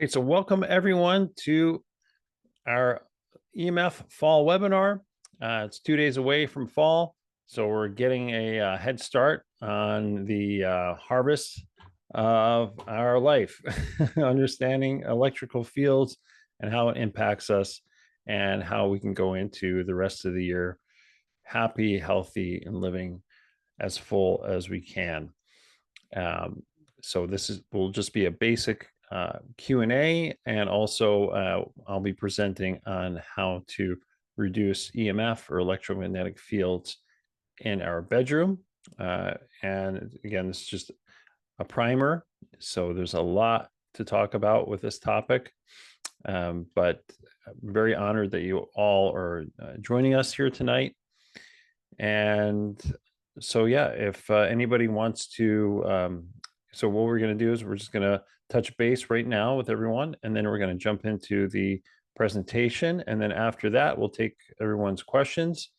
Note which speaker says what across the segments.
Speaker 1: Okay, so welcome everyone to our EMF fall webinar. It's 2 days away from fall, so we're getting a head start on the harvest of our life, understanding electrical fields and how it impacts us and how we can go into the rest of the year happy, healthy, and living as full as we can. So this will just be a basic Q&A, and also I'll be presenting on how to reduce EMF or electromagnetic fields in our bedroom. And again, this is just a primer, so there's a lot to talk about with this topic, but I'm very honored that you all are joining us here tonight. And so yeah, if anybody wants to so what we're going to do is we're just going to touch base right now with everyone, and then we're going to jump into the presentation, and then after that we'll take everyone's questions,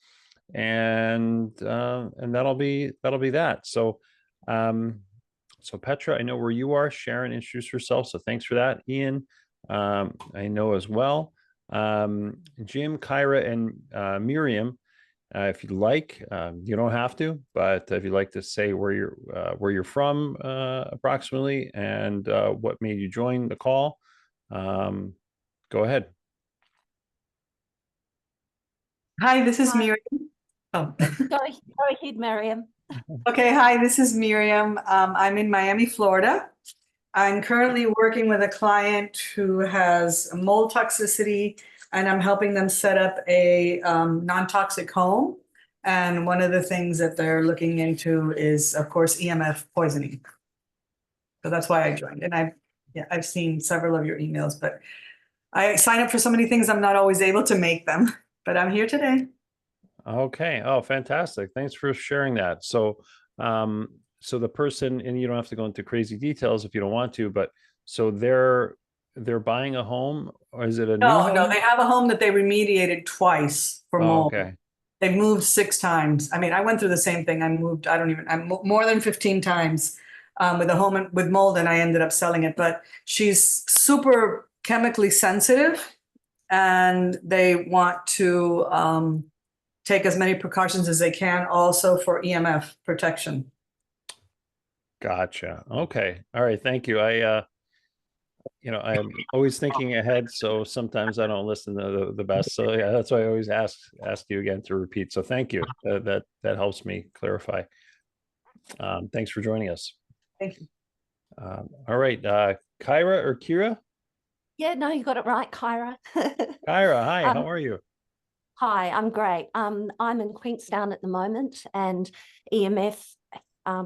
Speaker 1: and that'll be that. So so Petra, I know where you are. Sharon introduced herself, so thanks for that. Ian, I know as well. Jim, Kyra, and Miriam, if you'd like, you don't have to, but if you'd like to say where you're from approximately, and what made you join the call, go ahead.
Speaker 2: Hi, this is Miriam.
Speaker 3: Oh. Go ahead, Miriam.
Speaker 2: Okay, hi, this is Miriam. I'm in Miami, Florida. I'm currently working with a client who has mold toxicity, and I'm helping them set up a non-toxic home. And one of the things that they're looking into is, of course, EMF poisoning. So that's why I joined. And I've seen several of your emails, but I sign up for so many things, I'm not always able to make them. But I'm here today.
Speaker 1: Okay. Oh, fantastic. Thanks for sharing that. So, so the person, and you don't have to go into crazy details if you don't want to, but so they're buying a home, or is it a new home?
Speaker 2: No, they have a home that they remediated twice for mold.
Speaker 1: Okay.
Speaker 2: They've moved 6 times. I mean, I went through the same thing. I'm more than 15 times with a home with mold, and I ended up selling it. But she's super chemically sensitive, and they want to take as many precautions as they can also for EMF protection.
Speaker 1: Gotcha. Okay. All right. Thank you. I'm always thinking ahead, so sometimes I don't listen to the best. So yeah, that's why I always ask you again to repeat. So thank you. That helps me clarify. Thanks for joining us.
Speaker 2: Thank you.
Speaker 1: All right, Kyra or Kira?
Speaker 3: Yeah, no, you got it right, Kyra.
Speaker 1: Kyra, hi. How are you?
Speaker 3: Hi, I'm great. I'm in Queenstown at the moment, and EMF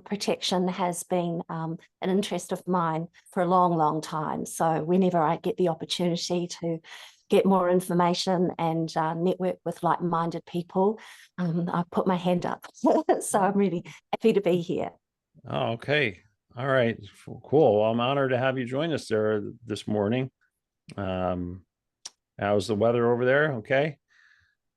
Speaker 3: protection has been an interest of mine for a long, long time. So whenever I get the opportunity to get more information and network with like-minded people, I put my hand up. So I'm really happy to be here.
Speaker 1: Oh, okay. All right. Cool. Well, I'm honored to have you join us there this morning. How's the weather over there? Okay.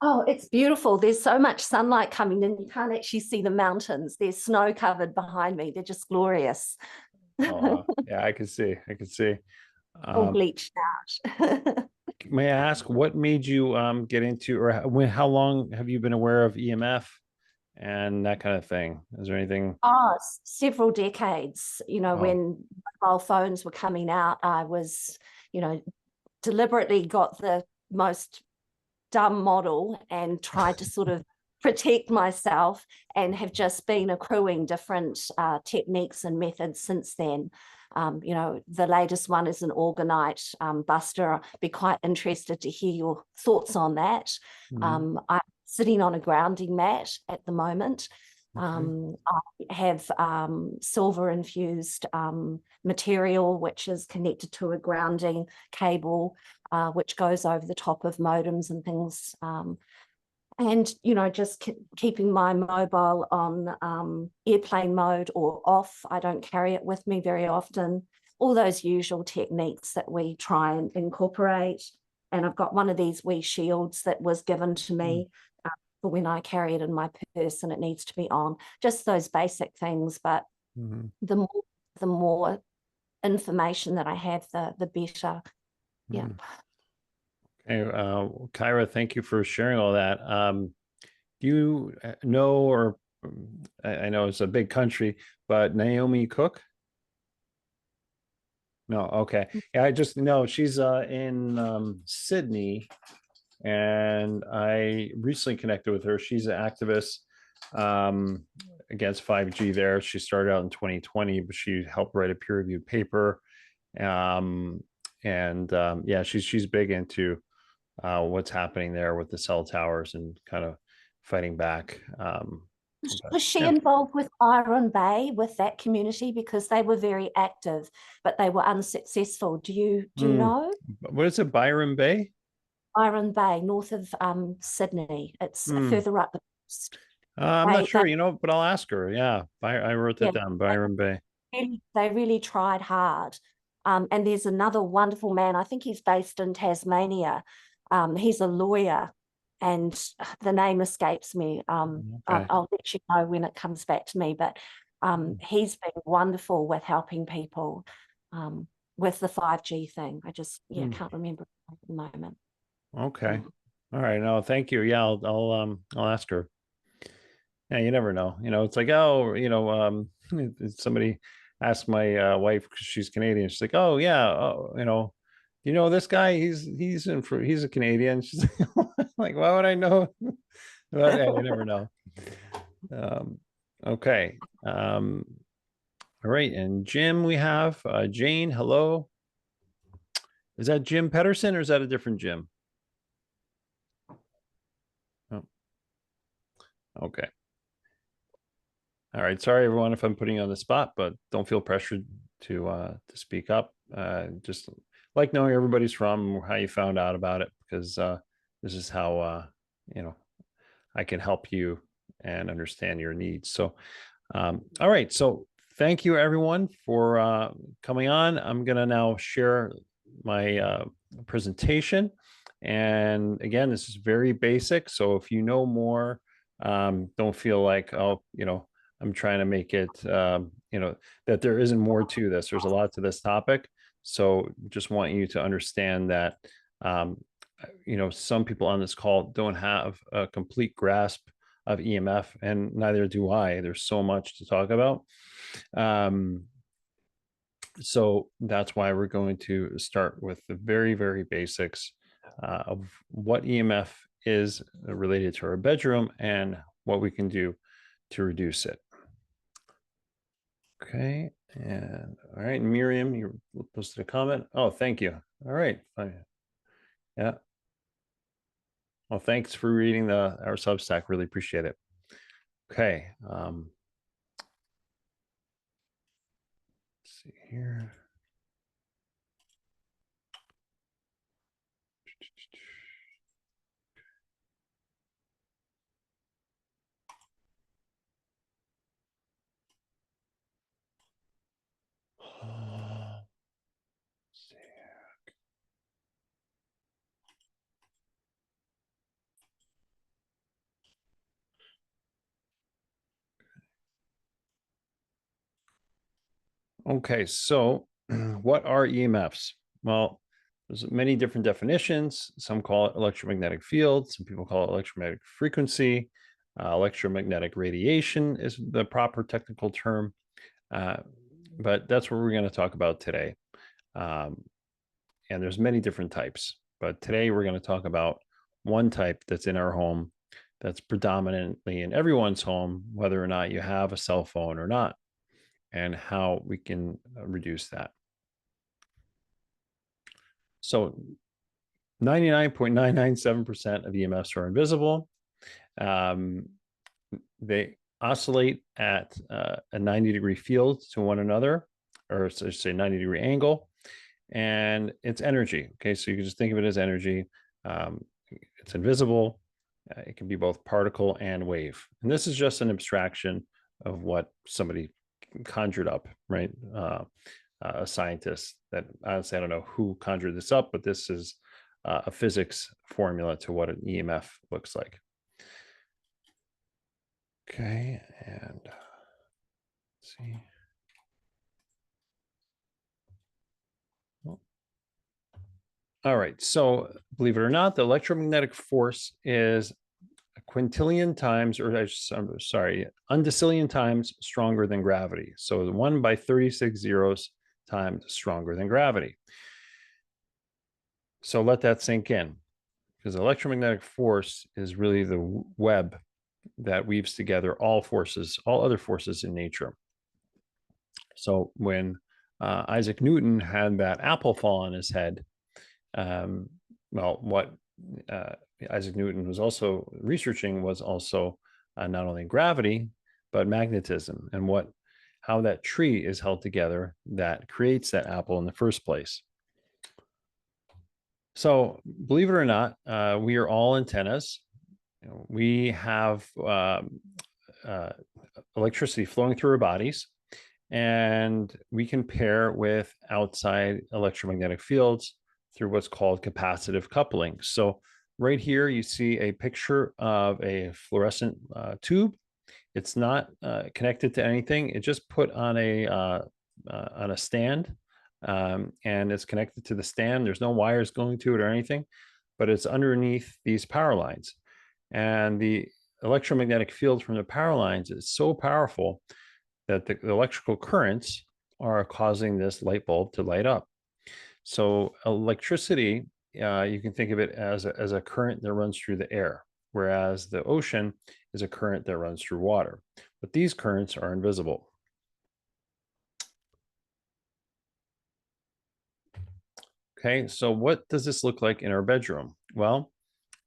Speaker 3: Oh, it's beautiful. There's so much sunlight coming in. You can't actually see the mountains. There's snow covered behind me. They're just glorious.
Speaker 1: Oh, yeah, I can see.
Speaker 3: All bleached out.
Speaker 1: May I ask what made you get into, or how long have you been aware of EMF and that kind of thing? Is there anything?
Speaker 3: Oh, several decades.
Speaker 1: Oh.
Speaker 3: When mobile phones were coming out, I was, deliberately got the most dumb model and tried to sort of protect myself, and have just been accruing different techniques and methods since then. The latest one is an orgonite buster. I'd be quite interested to hear your thoughts on that. I'm sitting on a grounding mat at the moment. I have silver infused material which is connected to a grounding cable which goes over the top of modems and things, and just keeping my mobile on airplane mode or off. I don't carry it with me very often. All those usual techniques that we try and incorporate. And I've got one of these wee shields that was given to me for when I carry it in my purse and it needs to be on. Just those basic things, but the more information that I have, the better. Yeah.
Speaker 1: Okay, Kyra, thank you for sharing all that. Do you know, or I know it's a big country, but Naomi Cook? No, okay. Yeah, I just know she's in Sydney, and I recently connected with her. She's an activist against 5G there. She started out in 2020, but she helped write a peer-reviewed paper. Yeah, she's big into what's happening there with the cell towers and kind of fighting back.
Speaker 3: Was she
Speaker 1: yeah.
Speaker 3: involved with Byron Bay, with that community? Because they were very active, but they were unsuccessful. Do you know?
Speaker 1: What is it, Byron Bay?
Speaker 3: Byron Bay, north of Sydney. It's further up the coast.
Speaker 1: I'm not sure, but I'll ask her. Yeah, I wrote that down, Byron Bay.
Speaker 3: They really tried hard. And there's another wonderful man, I think he's based in Tasmania. He's a lawyer, and the name escapes me. I'll let you know when it comes back to me, but he's been wonderful with helping people with the 5G thing. I just can't remember at the moment.
Speaker 1: Okay. All right. No, thank you. Yeah, I'll ask her. Yeah, you never know. It's like, somebody asked my wife, because she's Canadian. She's like, oh yeah, you know this guy? He's a Canadian. She's like, why would I know? But yeah, you never know. Okay. All right. And Jim, we have Jane. Hello. Is that Jim Pedersen, or is that a different Jim? Oh, okay. All right. Sorry, everyone, if I'm putting you on the spot, but don't feel pressured to speak up. Just like knowing everybody's from, how you found out about it, because this is how I can help you and understand your needs. So, all right. So thank you, everyone, for coming on. I'm going to now share my presentation. And again, this is very basic. So if you know more, don't feel like, I'm trying to make it, that there isn't more to this. There's a lot to this topic. So just want you to understand that, some people on this call don't have a complete grasp of EMF, and neither do I. There's so much to talk about. So that's why we're going to start with the very, very basics of what EMF is related to our bedroom and what we can do to reduce it. Okay. And all right, Miriam, you posted a comment. Oh, thank you. All right. Fine. Yeah. Well, thanks for reading our Substack. Really appreciate it. Okay. Let's see here. Okay, so what are EMFs? Well, there's many different definitions. Some call it electromagnetic field. Some people call it electromagnetic frequency. Electromagnetic radiation is the proper technical term. But that's what we're going to talk about today. And there's many different types. But today we're going to talk about one type that's in our home, that's predominantly in everyone's home, whether or not you have a cell phone or not, and how we can reduce that. So 99.997% of EMFs are invisible. They oscillate at a 90-degree field to one another, or so say 90-degree angle, and it's energy. Okay, so you can just think of it as energy. It's invisible. It can be both particle and wave. And this is just an abstraction of what somebody conjured up, right? A scientist that, honestly, I don't know who conjured this up, but this is a physics formula to what an EMF looks like. Okay, and let's see. All right. So believe it or not, the electromagnetic force is a quintillion times, or I'm sorry, undecillion times stronger than gravity. So 1 by 36 zeros times stronger than gravity. So let that sink in, because electromagnetic force is really the web that weaves together all forces, all other forces in nature. So when Isaac Newton had that apple fall on his head, well, what Isaac Newton was also researching was also not only gravity, but magnetism, and how that tree is held together that creates that apple in the first place. So believe it or not, we are all antennas. We have electricity flowing through our bodies, and we can pair with outside electromagnetic fields through what's called capacitive coupling. So right here, you see a picture of a fluorescent tube. It's not connected to anything. It's just put on a stand, and it's connected to the stand. There's no wires going to it or anything, but it's underneath these power lines. And the electromagnetic field from the power lines is so powerful that the electrical currents are causing this light bulb to light up. So electricity, you can think of it as a current that runs through the air, whereas the ocean is a current that runs through water. But these currents are invisible. Okay, so what does this look like in our bedroom? Well,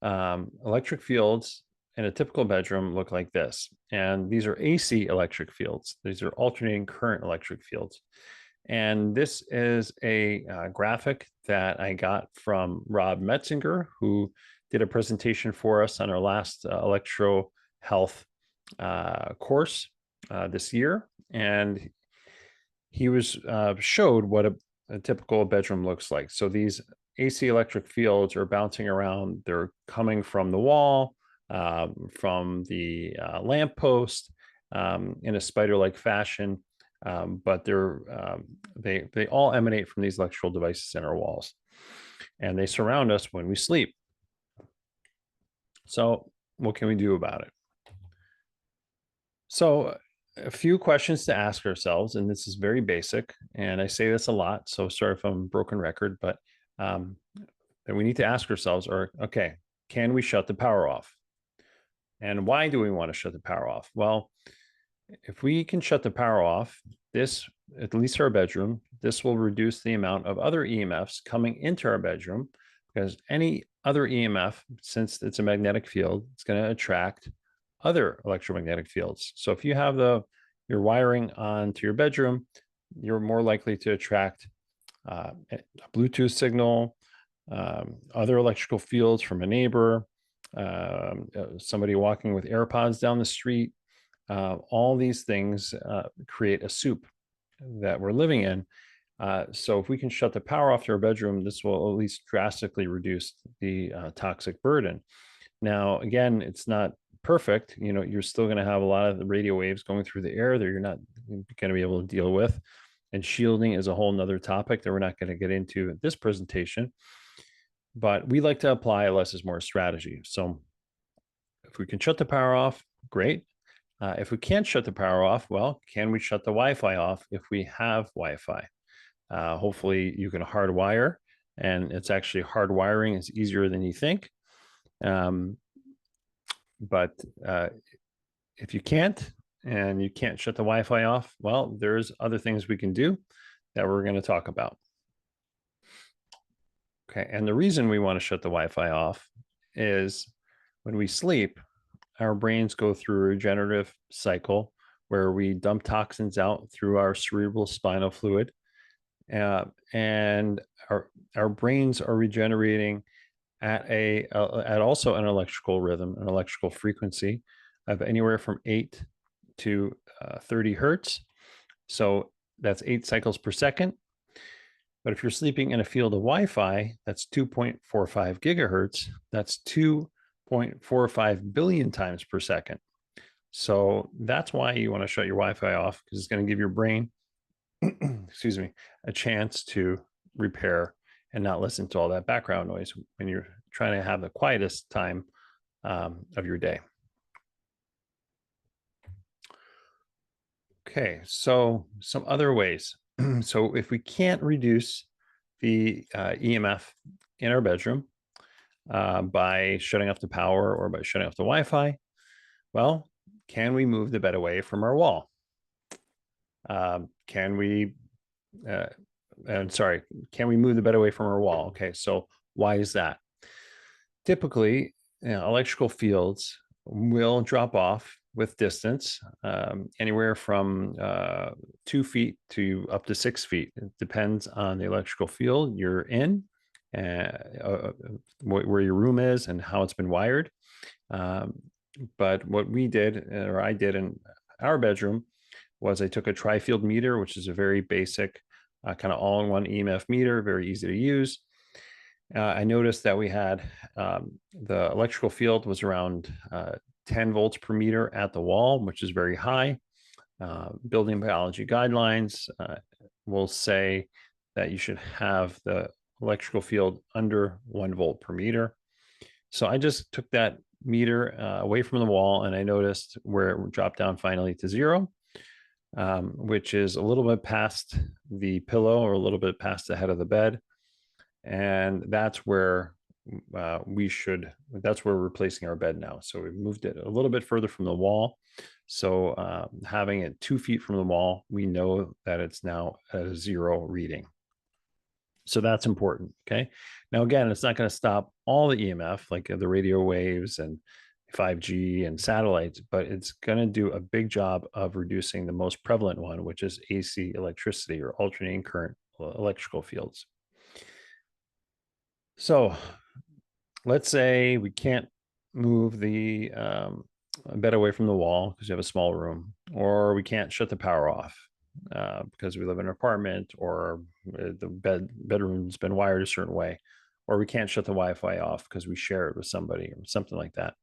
Speaker 1: electric fields in a typical bedroom look like this. And these are AC electric fields. These are alternating current electric fields. And this is a graphic that I got from Rob Metzinger, who did a presentation for us on our last electro health course this year. And he showed what a typical bedroom looks like. So these AC electric fields are bouncing around. They're coming from the wall, from the lamppost, in a spider-like fashion, but they all emanate from these electrical devices in our walls, and they surround us when we sleep. So what can we do about it? So a few questions to ask ourselves, and this is very basic, and I say this a lot, so sorry if I'm a broken record, but that we need to ask ourselves are, okay, can we shut the power off? And why do we want to shut the power off? Well, if we can shut the power off, this, at least our bedroom, this will reduce the amount of other EMFs coming into our bedroom, because any other EMF, since it's a magnetic field, it's going to attract other electromagnetic fields. So if you have your wiring onto your bedroom, you're more likely to attract a Bluetooth signal, other electrical fields from a neighbor, somebody walking with AirPods down the street. All these things create a soup that we're living in. So if we can shut the power off to our bedroom, this will at least drastically reduce the toxic burden. Now, again, it's not perfect. You're still going to have a lot of the radio waves going through the air that you're not going to be able to deal with. And shielding is a whole nother topic that we're not going to get into in this presentation. But we like to apply a less is more strategy. So if we can shut the power off, great. If we can't shut the power off, well, can we shut the Wi-Fi off if we have Wi-Fi? Hopefully you can hardwire, and it's actually hardwiring is easier than you think. But if you can't, and you can't shut the Wi-Fi off, well, there's other things we can do that we're going to talk about. Okay, and the reason we want to shut the Wi-Fi off is when we sleep, our brains go through a regenerative cycle where we dump toxins out through our cerebral spinal fluid, and our brains are regenerating at also an electrical rhythm, an electrical frequency of anywhere from 8 to 30 hertz. So that's 8 cycles per second. But if you're sleeping in a field of Wi-Fi, that's 2.45 gigahertz. That's 2.45 billion times per second. So that's why you want to shut your Wi-Fi off, because it's going to give your brain, excuse me, a chance to repair and not listen to all that background noise when you're trying to have the quietest time of your day. Okay, so some other ways. So if we can't reduce the EMF in our bedroom by shutting off the power or by shutting off the Wi-Fi, well, can we move the bed away from our wall? Can we move the bed away from our wall? Okay, so why is that? Typically, electrical fields will drop off with distance, anywhere from 2 feet to up to 6 feet. It depends on the electrical field you're in, where your room is and how it's been wired. But what we did, or I did in our bedroom, was I took a tri-field meter, which is a very basic kind of all-in-one EMF meter, very easy to use. I noticed that we had the electrical field was around 10 volts per meter at the wall, which is very high. Building biology guidelines will say that you should have the electrical field under 1 volt per meter. So I just took that meter away from the wall, and I noticed where it dropped down finally to 0, which is a little bit past the pillow or a little bit past the head of the bed. And that's where that's where we're replacing our bed now. So we've moved it a little bit further from the wall. So having it 2 feet from the wall, we know that it's now at a 0 reading. So that's important. Okay. Now, again, it's not going to stop all the EMF, like the radio waves and 5G and satellites, but it's going to do a big job of reducing the most prevalent one, which is AC electricity, or alternating current electrical fields. So let's say we can't move the bed away from the wall because you have a small room, or we can't shut the power off because we live in an apartment, or the bedroom's been wired a certain way, or we can't shut the Wi-Fi off because we share it with somebody or something like that.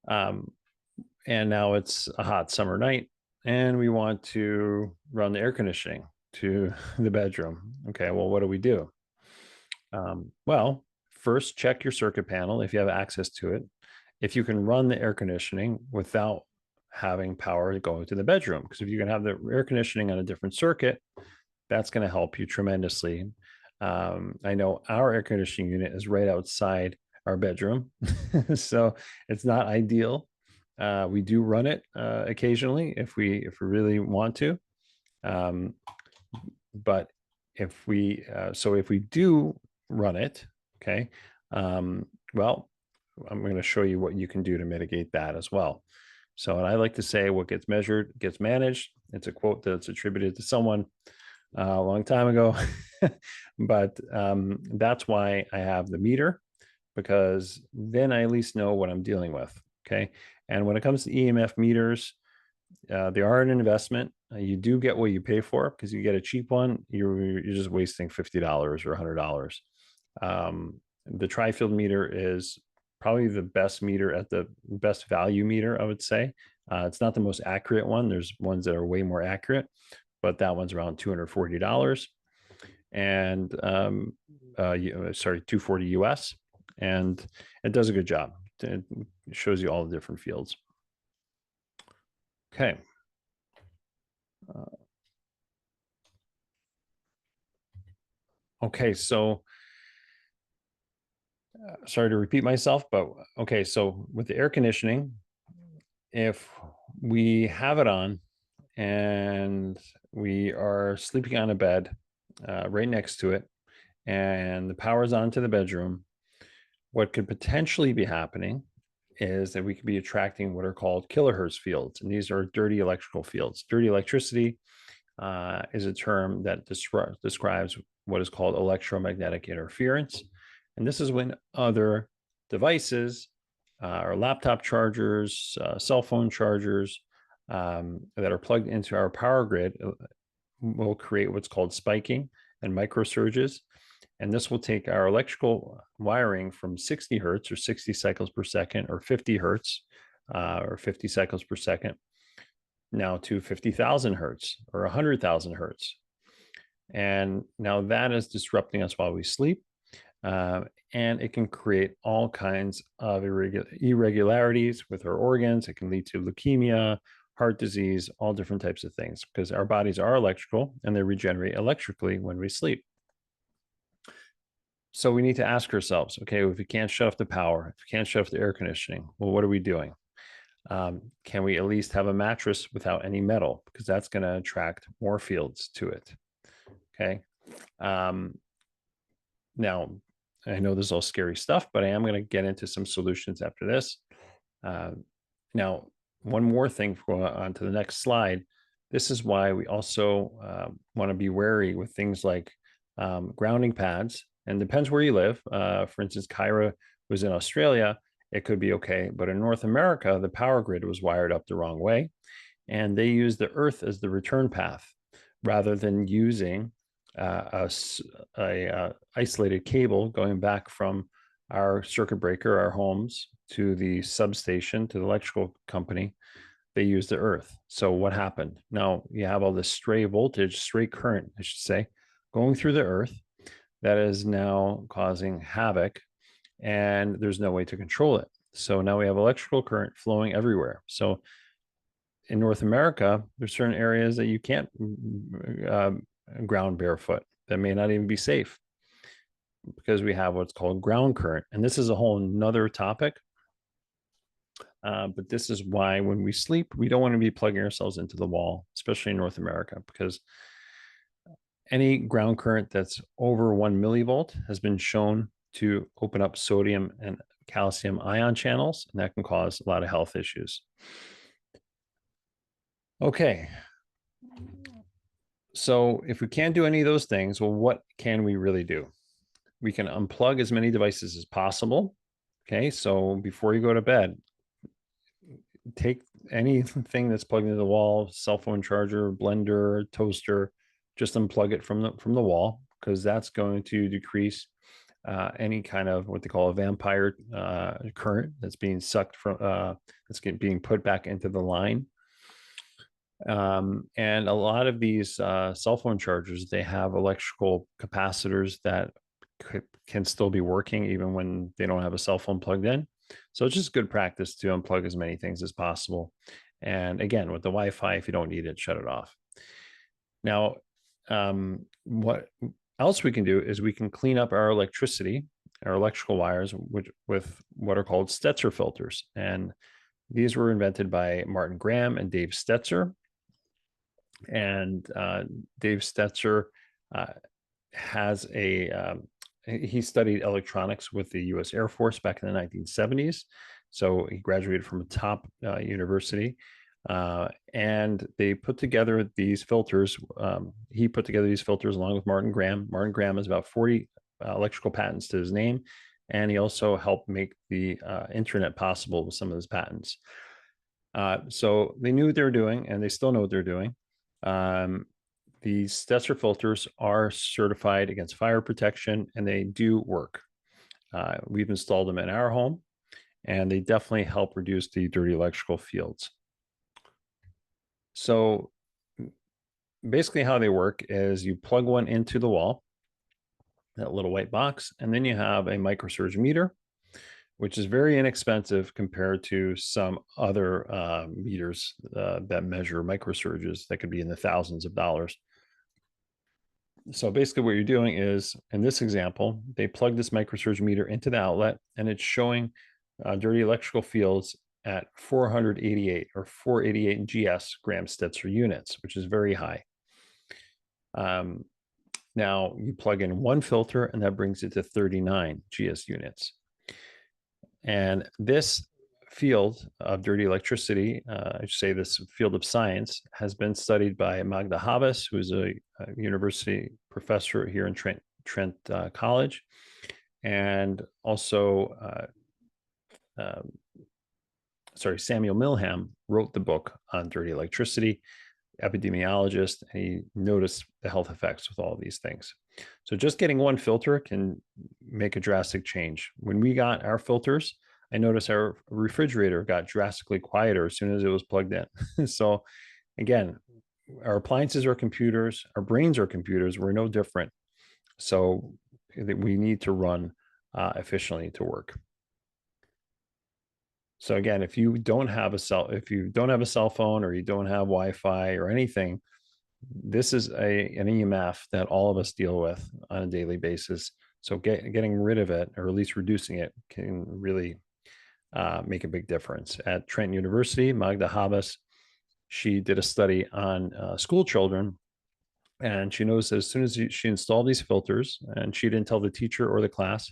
Speaker 1: And now it's a hot summer night and we want to run the air conditioning to the bedroom. Okay, well, what do we do? Well, first check your circuit panel if you have access to it, if you can run the air conditioning without having power go to the bedroom. Because if you can have the air conditioning on a different circuit, that's going to help you tremendously. I know our air conditioning unit is right outside our bedroom, so it's not ideal. We do run it occasionally if we really want to, but if we do run it, okay, well, I'm going to show you what you can do to mitigate that as well. So, and I like to say, what gets measured gets managed. It's a quote that's attributed to someone a long time ago, but that's why I have the meter, because then I at least know what I'm dealing with. Okay. And when it comes to EMF meters, they are an investment. You do get what you pay for, because you get a cheap one, you're just wasting $50 or $100. The tri-field meter is probably the best meter, at the best value meter, I would say. It's not the most accurate one. There's ones that are way more accurate, but that one's around $240 and $240 US, and it does a good job. It shows you all the different fields. Okay. Okay, so sorry to repeat myself, but okay, so with the air conditioning, if we have it on and we are sleeping on a bed right next to it, and the power is on to the bedroom, what could potentially be happening is that we could be attracting what are called kilohertz fields. And these are dirty electrical fields. Dirty electricity is a term that describes what is called electromagnetic interference. And this is when other devices, or laptop chargers, cell phone chargers that are plugged into our power grid will create what's called spiking and microsurges. And this will take our electrical wiring from 60 hertz or 60 cycles per second, or 50 hertz or 50 cycles per second, now to 50,000 hertz or 100,000 hertz. And now that is disrupting us while we sleep. And it can create all kinds of irregularities with our organs. It can lead to leukemia, heart disease, all different types of things, because our bodies are electrical and they regenerate electrically when we sleep. So we need to ask ourselves, okay, if we can't shut off the power, if we can't shut off the air conditioning, well, what are we doing? Can we at least have a mattress without any metal? Because that's going to attract more fields to it. Okay. Now, I know this is all scary stuff, but I am going to get into some solutions after this. Now, one more thing for on to the next slide. This is why we also want to be wary with things like grounding pads. And depends where you live. For instance, Kyra was in Australia. It could be okay. But in North America, the power grid was wired up the wrong way. And they use the earth as the return path rather than using a isolated cable going back from our circuit breaker, our homes, to the substation, to the electrical company. They use the earth. So what happened? Now you have all this stray voltage, stray current, I should say, going through the earth that is now causing havoc, and there's no way to control it. So now we have electrical current flowing everywhere. So in North America, there's certain areas that you can't ground barefoot, that may not even be safe, because we have what's called ground current. And this is a whole nother topic. But this is why when we sleep, we don't want to be plugging ourselves into the wall, especially in North America, because any ground current that's over 1 millivolt has been shown to open up sodium and calcium ion channels, and that can cause a lot of health issues. Okay. So if we can't do any of those things, well, what can we really do? We can unplug as many devices as possible. Okay. So before you go to bed, take anything that's plugged into the wall, cell phone charger, blender, toaster, just unplug it from the wall, because that's going to decrease any kind of what they call a vampire current that's being sucked from that's being put back into the line. And a lot of these cell phone chargers, they have electrical capacitors that can still be working even when they don't have a cell phone plugged in. So it's just good practice to unplug as many things as possible. And again, with the Wi-Fi, if you don't need it, shut it off. Now, what else we can do is we can clean up our electricity, our electrical wires, with what are called Stetzer filters. And these were invented by Martin Graham and Dave Stetzer. And Dave Stetzer has he studied electronics with the U.S. Air Force back in the 1970s. So he graduated from a top university. And they put together these filters. He put together these filters along with Martin Graham. Martin Graham has about 40 electrical patents to his name. And he also helped make the internet possible with some of his patents. So they knew what they were doing, and they still know what they're doing. These Stetzer filters are certified against fire protection, and they do work. We've installed them in our home, and they definitely help reduce the dirty electrical fields. So basically how they work is you plug one into the wall, that little white box, and then you have a microsurge meter, which is very inexpensive compared to some other meters that measure microsurges that could be in the thousands of dollars. So basically what you're doing is, in this example, they plug this microsurge meter into the outlet, and it's showing dirty electrical fields at 488 or 488 GS gram Stetzer units, which is very high. Now you plug in one filter, and that brings it to 39 GS units. And this field of dirty electricity, I should say this field of science, has been studied by Magda Havas, who's a university professor here in Trent College, and also, Samuel Milham wrote the book on dirty electricity, epidemiologist, and he noticed the health effects with all these things. So just getting one filter can make a drastic change. When we got our filters, I noticed our refrigerator got drastically quieter as soon as it was plugged in. So again, our appliances are computers, our brains are computers. We're no different. So we need to run efficiently to work. So again, if you don't have a cell phone, or you don't have Wi-Fi or anything, this is an EMF that all of us deal with on a daily basis. So getting rid of it, or at least reducing it, can really make a big difference. At Trent University, Magda Habas, she did a study on school children, and she knows that as soon as she installed these filters, and she didn't tell the teacher or the class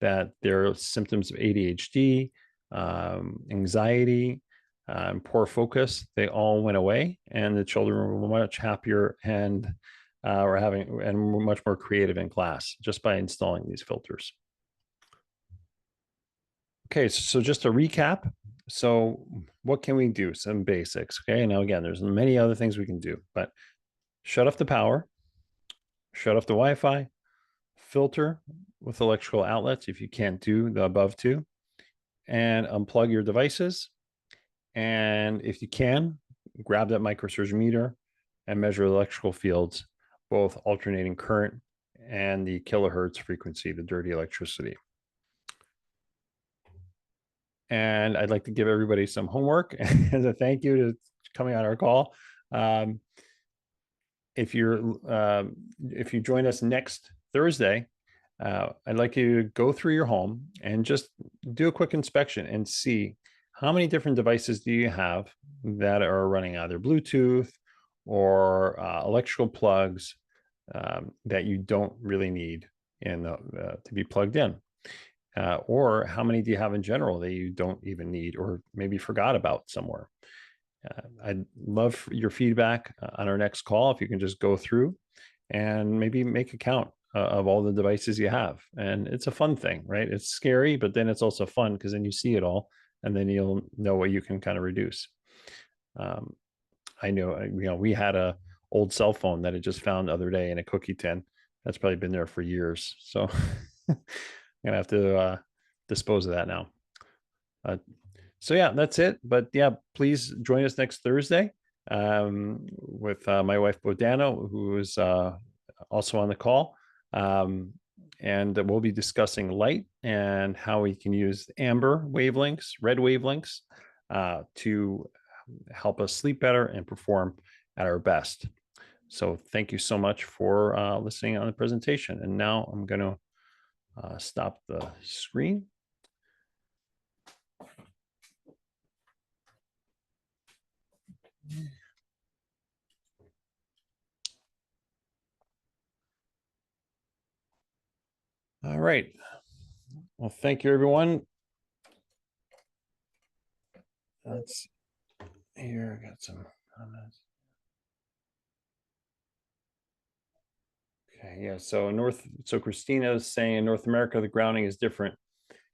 Speaker 1: that their symptoms of ADHD, anxiety, poor focus, they all went away, and the children were much happier and were much more creative in class just by installing these filters. Okay, so just to recap, so what can we do? Some basics. Okay, now again, there's many other things we can do, but shut off the power, shut off the Wi-Fi, filter with electrical outlets if you can't do the above two, and unplug your devices. And if you can, grab that microsurge meter and measure electrical fields, both alternating current and the kilohertz frequency, the dirty electricity. And I'd like to give everybody some homework as a thank you to coming on our call. If you join us next Thursday, I'd like you to go through your home and just do a quick inspection and see how many different devices do you have that are running either Bluetooth or electrical plugs that you don't really need to be plugged in. Or how many do you have in general that you don't even need, or maybe forgot about somewhere? I'd love your feedback on our next call. If you can just go through and maybe make a count of all the devices you have. And it's a fun thing, right? It's scary, but then it's also fun because then you see it all, and then you'll know what you can kind of reduce. I know, we had a old cell phone that I just found the other day in a cookie tin. That's probably been there for years. So I'm gonna have to dispose of that now. So yeah, that's it. But yeah, please join us next Thursday with my wife Bodano, who is also on the call. And we'll be discussing light and how we can use amber wavelengths, red wavelengths, to help us sleep better and perform at our best. So thank you so much for listening on the presentation. And now I'm going to stop the screen. All right. Well, thank you, everyone. Let's here. I got some comments. Okay, yeah. So Christina is saying in North America, the grounding is different.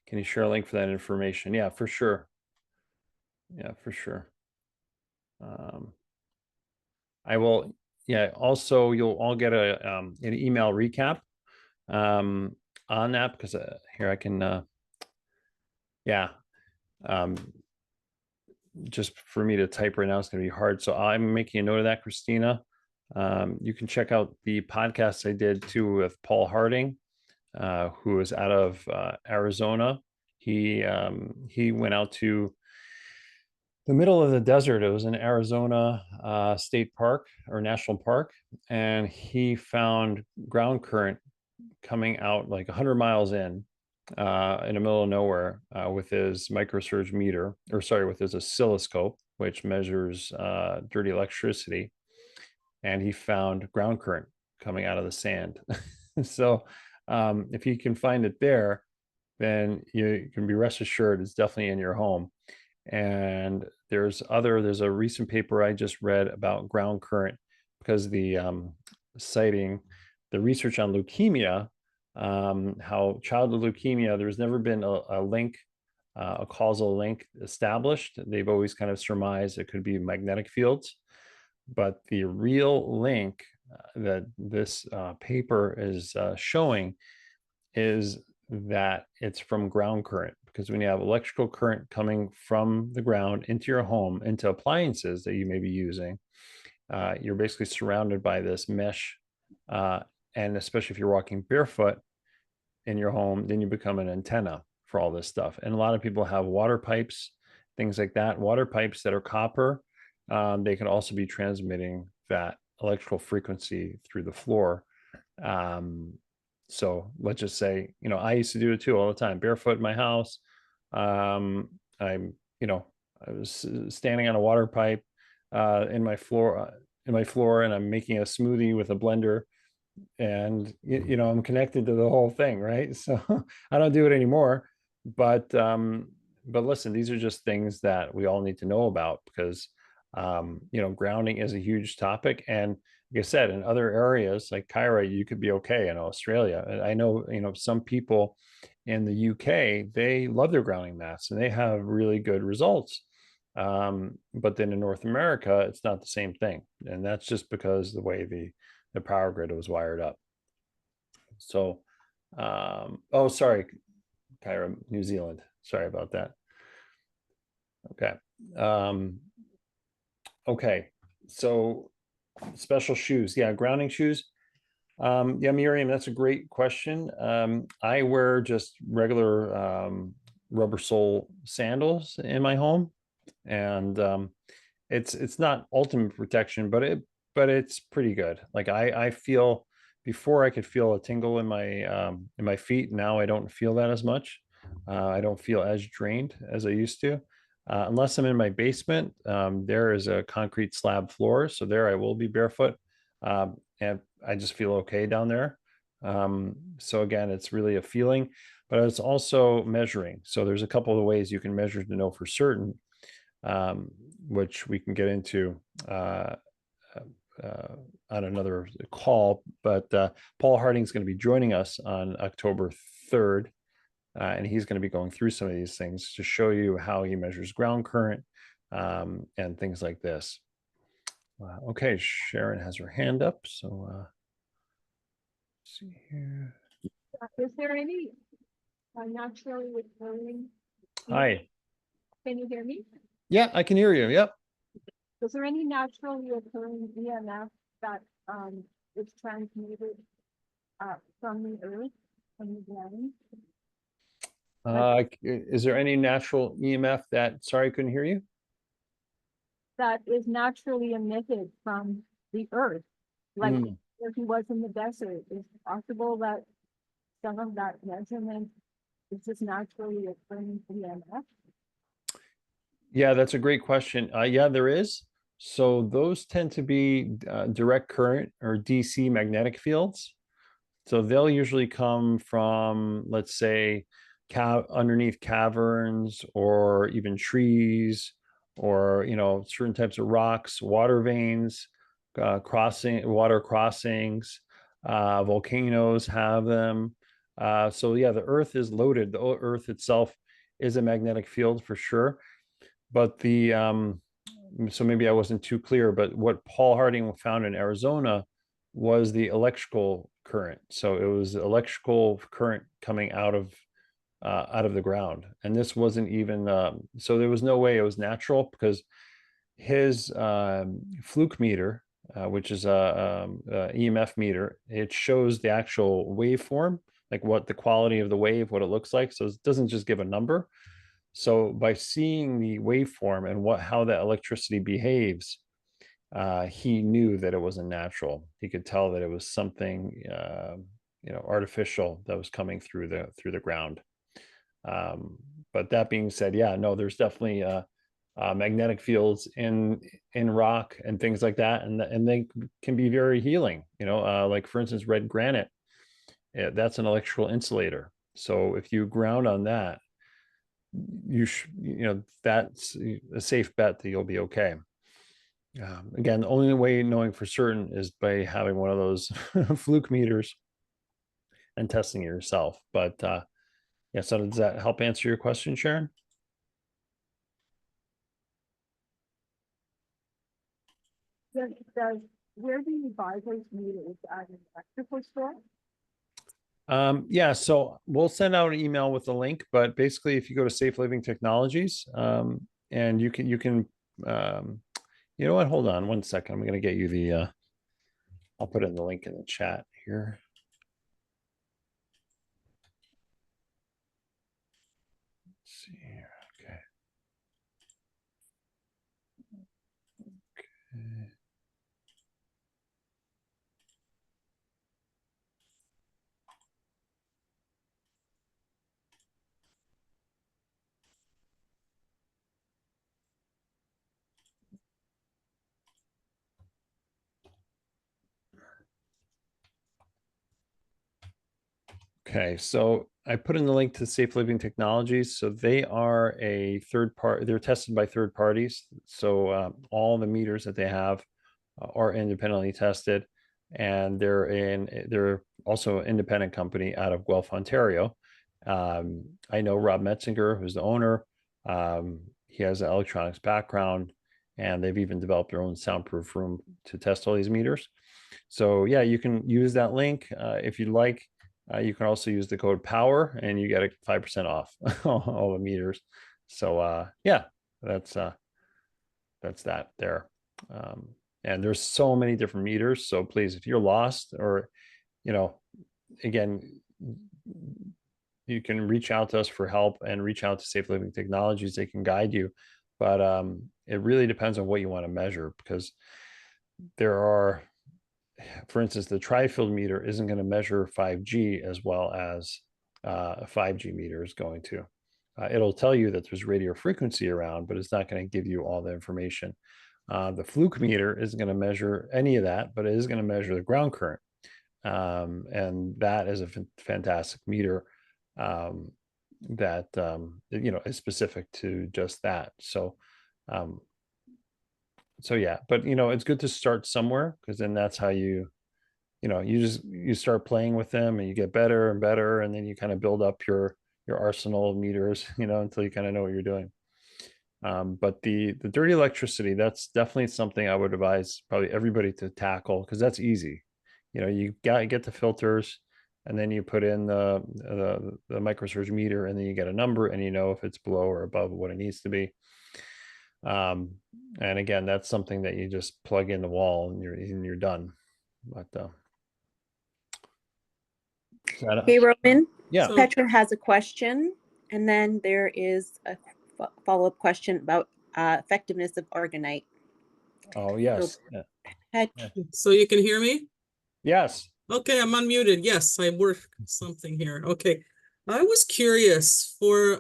Speaker 1: Can you share a link for that information? Yeah, for sure. Yeah, for sure. I will. Yeah. Also, you'll all get an email recap on that, because here I can. Yeah. Just for me to type right now is going to be hard. So I'm making a note of that, Christina. You can check out the podcast I did too with Paul Harding, who is out of Arizona. He went out to the middle of the desert. It was in Arizona State Park or National Park, and he found ground current coming out like 100 miles in the middle of nowhere with his microsurge meter, or sorry, with his oscilloscope, which measures dirty electricity, and he found ground current coming out of the sand. So if you can find it there, then you can be rest assured it's definitely in your home. And there's a recent paper I just read about ground current, because the citing the research on leukemia, how childhood leukemia, there's never been a link, a causal link established. They've always kind of surmised it could be magnetic fields, but the real link that this paper is showing is that it's from ground current, because when you have electrical current coming from the ground into your home, into appliances that you may be using, you're basically surrounded by this mesh. And especially if you're walking barefoot in your home, then you become an antenna for all this stuff. And a lot of people have water pipes, things like that. Water pipes that are copper, they can also be transmitting that electrical frequency through the floor. So let's just say, I used to do it too all the time, barefoot in my house. I'm, I was standing on a water pipe in my floor, and I'm making a smoothie with a blender, and I'm connected to the whole thing, right? So I don't do it anymore, but listen, these are just things that we all need to know about, because grounding is a huge topic. And like I said, in other areas like Kyra, you could be okay. In Australia, I know, some people in the UK, they love their grounding mats and they have really good results. But then in North America, it's not the same thing, and that's just because the way the power grid was wired up. So, oh, sorry, Kyra, New Zealand. Sorry about that. Okay. Okay. So special shoes. Yeah, grounding shoes. Yeah, Miriam, that's a great question. I wear just regular rubber sole sandals in my home, and it's not ultimate protection, but it's pretty good. Like I feel, before I could feel a tingle in my feet. Now I don't feel that as much. I don't feel as drained as I used to. Unless I'm in my basement, there is a concrete slab floor, so there I will be barefoot, and I just feel okay down there. So again, it's really a feeling, but it's also measuring. So there's a couple of ways you can measure to know for certain, which we can get into on another call. But Paul Harding is going to be joining us on October 3rd, and he's going to be going through some of these things to show you how he measures ground current, and things like this. Okay, Sharon has her hand up, so let's see here.
Speaker 4: Is there any naturally occurring?
Speaker 1: Hi.
Speaker 4: Can you hear me?
Speaker 1: Yeah, I can hear you. Yep.
Speaker 4: Is there any naturally occurring EMF that is transmitted from the earth, from the ground?
Speaker 1: Is there any natural EMF that, sorry, I couldn't hear you?
Speaker 4: That is naturally emitted from the earth, like
Speaker 1: Mm.
Speaker 4: if he was in the desert? Is it possible that some of that measurement is just naturally occurring EMF?
Speaker 1: Yeah, that's a great question. Yeah, there is. So those tend to be direct current or DC magnetic fields. So they'll usually come from, let's say, underneath caverns, or even trees, or certain types of rocks, water veins, water crossings. Volcanoes have them. So yeah, the Earth is loaded. The Earth itself is a magnetic field for sure. But so maybe I wasn't too clear, but what Paul Harding found in Arizona was the electrical current. So it was electrical current coming out of the ground, and this wasn't even so there was no way it was natural, because his fluke meter, which is a EMF meter, it shows the actual waveform, like what the quality of the wave, what it looks like. So it doesn't just give a number. So by seeing the waveform and how that electricity behaves, he knew that it wasn't natural. He could tell that it was something artificial that was coming through the ground. But that being said, yeah, no, there's definitely magnetic fields in rock and things like that, and they can be very healing. Like for instance, red granite, that's an electrical insulator. So if you ground on that, that's a safe bet that you'll be okay. Again, the only way knowing for certain is by having one of those fluke meters and testing it yourself. But yeah, so does that help answer your question, Sharon?
Speaker 4: Where do you buy those meters? At an electrical store?
Speaker 1: Yeah, so we'll send out an email with the link, but basically if you go to Safe Living Technologies, and you can You know what? Hold on 1 second. I'm going to get you the, I'll put in the link in the chat here. Let's see here. Okay. Okay. Okay, so I put in the link to Safe Living Technologies. So they are a third party, they're tested by third parties. So all the meters that they have are independently tested. And they're also an independent company out of Guelph, Ontario. I know Rob Metzinger, who's the owner. He has an electronics background, and they've even developed their own soundproof room to test all these meters. So yeah, you can use that link if you'd like. You can also use the code POWER and you get a 5% off all the meters. So yeah, that's that there. And there's so many different meters. So please, if you're lost or, you know, again, you can reach out to us for help and reach out to Safe Living Technologies. They can guide you. But it really depends on what you want to measure, because there are, for instance, the tri-field meter isn't going to measure 5G as well as a 5G meter is going to. It'll tell you that there's radio frequency around, but it's not going to give you all the information. The fluke meter isn't going to measure any of that, but it is going to measure the ground current. And that is a fantastic meter that, you know, is specific to just that. So yeah, but you know, it's good to start somewhere, because then that's how you know, you start playing with them and you get better and better, and then you kind of build up your arsenal of meters, you know, until you kind of know what you're doing. But the dirty electricity, that's definitely something I would advise probably everybody to tackle, because that's easy. You know, you got to get the filters, and then you put in the microsurge meter, and then you get a number, and you know if it's below or above what it needs to be. And again, that's something that you just plug in the wall and you're done. But
Speaker 5: Hey, Roman.
Speaker 1: yeah.
Speaker 5: Petra has a question, and then there is a follow-up question about effectiveness of organite.
Speaker 1: Oh, yes.
Speaker 6: So you can hear me?
Speaker 1: Yes.
Speaker 6: Okay, I'm unmuted. Yes, I work something here. Okay. I was curious for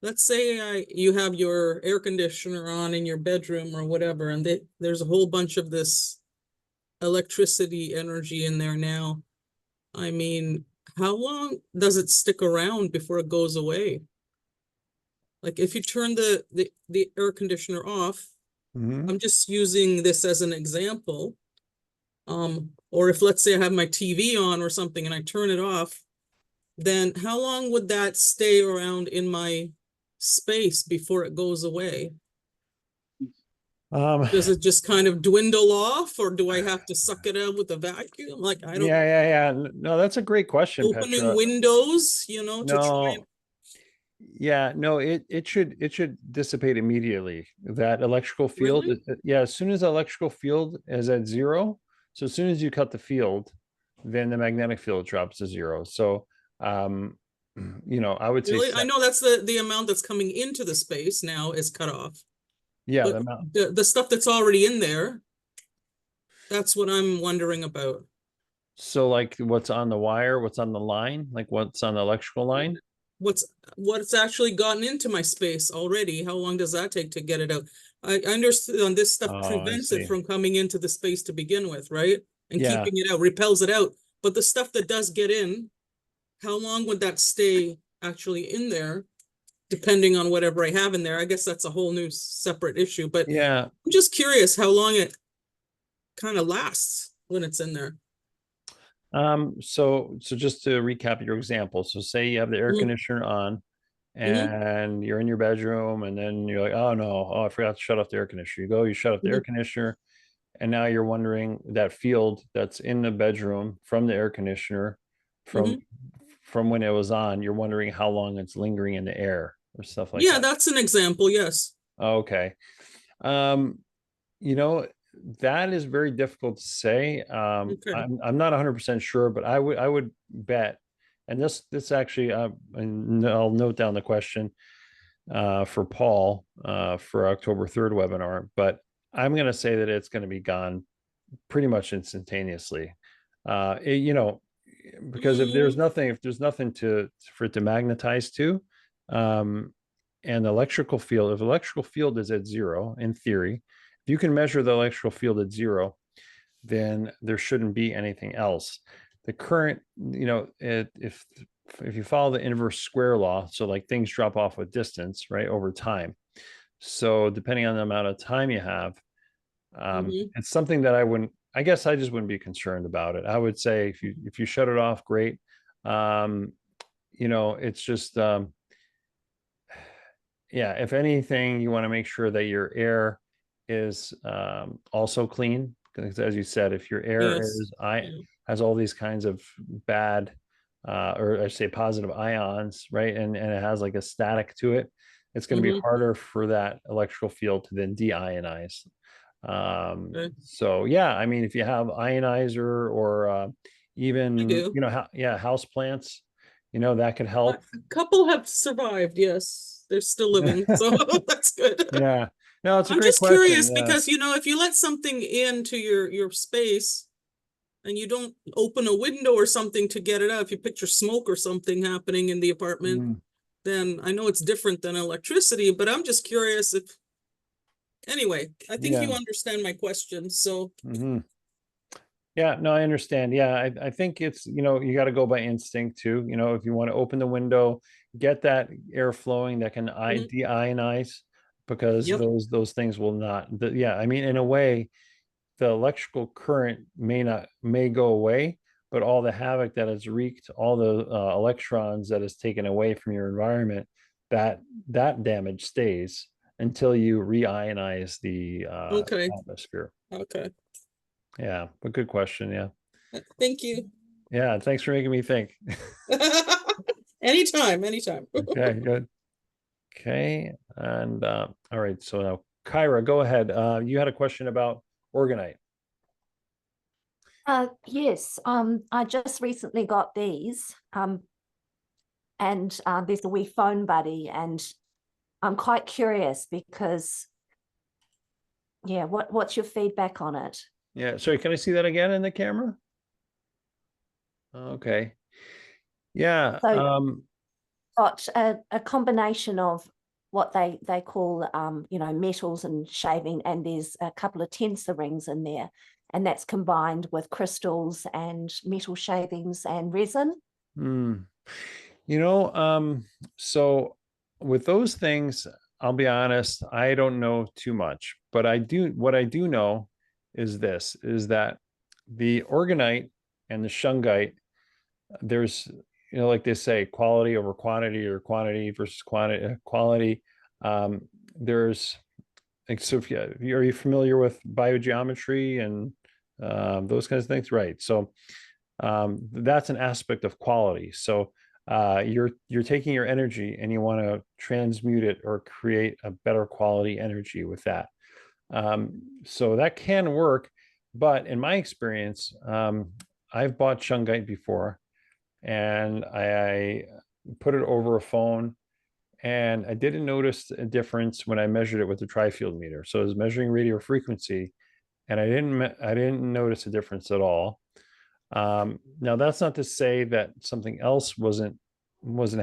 Speaker 6: let's say you have your air conditioner on in your bedroom or whatever, and there's a whole bunch of this electricity energy in there now. I mean, how long does it stick around before it goes away? Like if you turn the air conditioner off, I'm just using this as an example. Or if let's say I have my TV on or something and I turn it off, then how long would that stay around in my space before it goes away? Does it just kind of dwindle off, or do I have to suck it out with a vacuum? Like, I don't
Speaker 1: yeah. No, that's a great question,
Speaker 6: opening
Speaker 1: Petra.
Speaker 6: windows, you know, to try and...
Speaker 1: Yeah, no, it should dissipate immediately. That electrical field,
Speaker 6: Really?
Speaker 1: yeah, as soon as the electrical field is at zero, so as soon as you cut the field, then the magnetic field drops to zero. So you know, I would say
Speaker 6: Really? I know that's the amount that's coming into the space now is cut off.
Speaker 1: yeah,
Speaker 6: But the stuff that's already in there, that's what I'm wondering about.
Speaker 1: so like what's on the wire, what's on the line, like what's on the electrical line?
Speaker 6: What's actually gotten into my space already? How long does that take to get it out? I understand this stuff prevents it from coming into the space to begin with, right? And keeping it out, repels it out. But the stuff that does get in, how long would that stay actually in there, depending on whatever I have in there? I guess that's a whole new separate issue, but
Speaker 1: Yeah.
Speaker 6: I'm just curious how long it kind of lasts when it's in there.
Speaker 1: So just to recap your example, so say you have the air conditioner on and you're in your bedroom, and then you're like, oh no, I forgot to shut off the air conditioner. You shut off the air conditioner, and now you're wondering that field that's in the bedroom from the air conditioner from when it was on, you're wondering how long it's lingering in the air or stuff like that.
Speaker 6: Yeah, that's an example, yes.
Speaker 1: Okay. You know, that is very difficult to say.
Speaker 6: Okay.
Speaker 1: I'm not 100% sure, but I would bet, and this actually, and I'll note down the question for Paul for October 3rd webinar, but I'm going to say that it's going to be gone pretty much instantaneously. You know, because if there's nothing for it to magnetize to, and the electrical field, if the electrical field is at zero, in theory, if you can measure the electrical field at zero, then there shouldn't be anything else. The current, you know, if you follow the inverse square law, so like things drop off with distance, right, over time. So depending on the amount of time you have, it's something that I guess I just wouldn't be concerned about it. I would say if you shut it off, great. You know, it's just yeah, if anything, you want to make sure that your air is also clean. Because as you said, if your air
Speaker 6: Yes. Yeah.
Speaker 1: has all these kinds of bad or I say positive ions, right? And it has like a static to it, it's going to be harder for that electrical field to then deionize.
Speaker 6: Okay.
Speaker 1: So yeah, I mean, if you have ionizer or
Speaker 6: I
Speaker 1: even,
Speaker 6: do.
Speaker 1: you know, yeah, house plants, you know, that could
Speaker 6: A
Speaker 1: help.
Speaker 6: couple have survived, yes. They're still living, so that's good.
Speaker 1: Yeah. No, it's a
Speaker 6: I'm
Speaker 1: great
Speaker 6: just
Speaker 1: question.
Speaker 6: curious
Speaker 1: Yeah.
Speaker 6: because, you know, if you let something into your space and you don't open a window or something to get it out, if you picture smoke or something happening in the apartment,
Speaker 1: Mm,
Speaker 6: then I know it's different than electricity, but I'm just curious if, anyway, I think
Speaker 1: yeah.
Speaker 6: you understand my question, so.
Speaker 1: Hmm. Yeah, no, I understand. Yeah, I think it's, you know, you got to go by instinct too. You know, if you want to open the window, get that air flowing that can
Speaker 6: Mhm.
Speaker 1: deionize, because
Speaker 6: Yep.
Speaker 1: those things will not. Yeah, I mean, in a way, the electrical current may go away, but all the havoc that is wreaked, all the electrons that is taken away from your environment, that that damage stays until you reionize the
Speaker 6: Okay.
Speaker 1: atmosphere.
Speaker 6: Okay.
Speaker 1: Yeah, but good question. Yeah.
Speaker 6: Thank you.
Speaker 1: Yeah, thanks for making me think.
Speaker 6: Anytime, anytime.
Speaker 1: Okay, good. Okay, and all right, so now Kyra, go ahead. You had a question about Organite.
Speaker 3: Yes, I just recently got these, and there's a wee phone buddy, and I'm quite curious because, yeah, what's your feedback on it?
Speaker 1: Yeah, sorry, can I see that again in the camera? Okay. Yeah,
Speaker 3: So got a combination of what they call, you know, metals and shaving, and there's a couple of tensor rings in there, and that's combined with crystals and metal shavings and resin.
Speaker 1: hmm. You know, so with those things, I'll be honest, I don't know too much, but what I do know is this, is that the Organite and the Shungite, there's, you know, like they say, quality over quantity or quantity versus quality. There's like, so if you are you familiar with biogeometry and those kinds of things, right? So that's an aspect of quality. So you're taking your energy and you want to transmute it or create a better quality energy with that. So that can work, but in my experience, I've bought shungite before, and I put it over a phone, and I didn't notice a difference when I measured it with the tri-field meter. So I was measuring radio frequency, and I didn't notice a difference at all. Now that's not to say that something else wasn't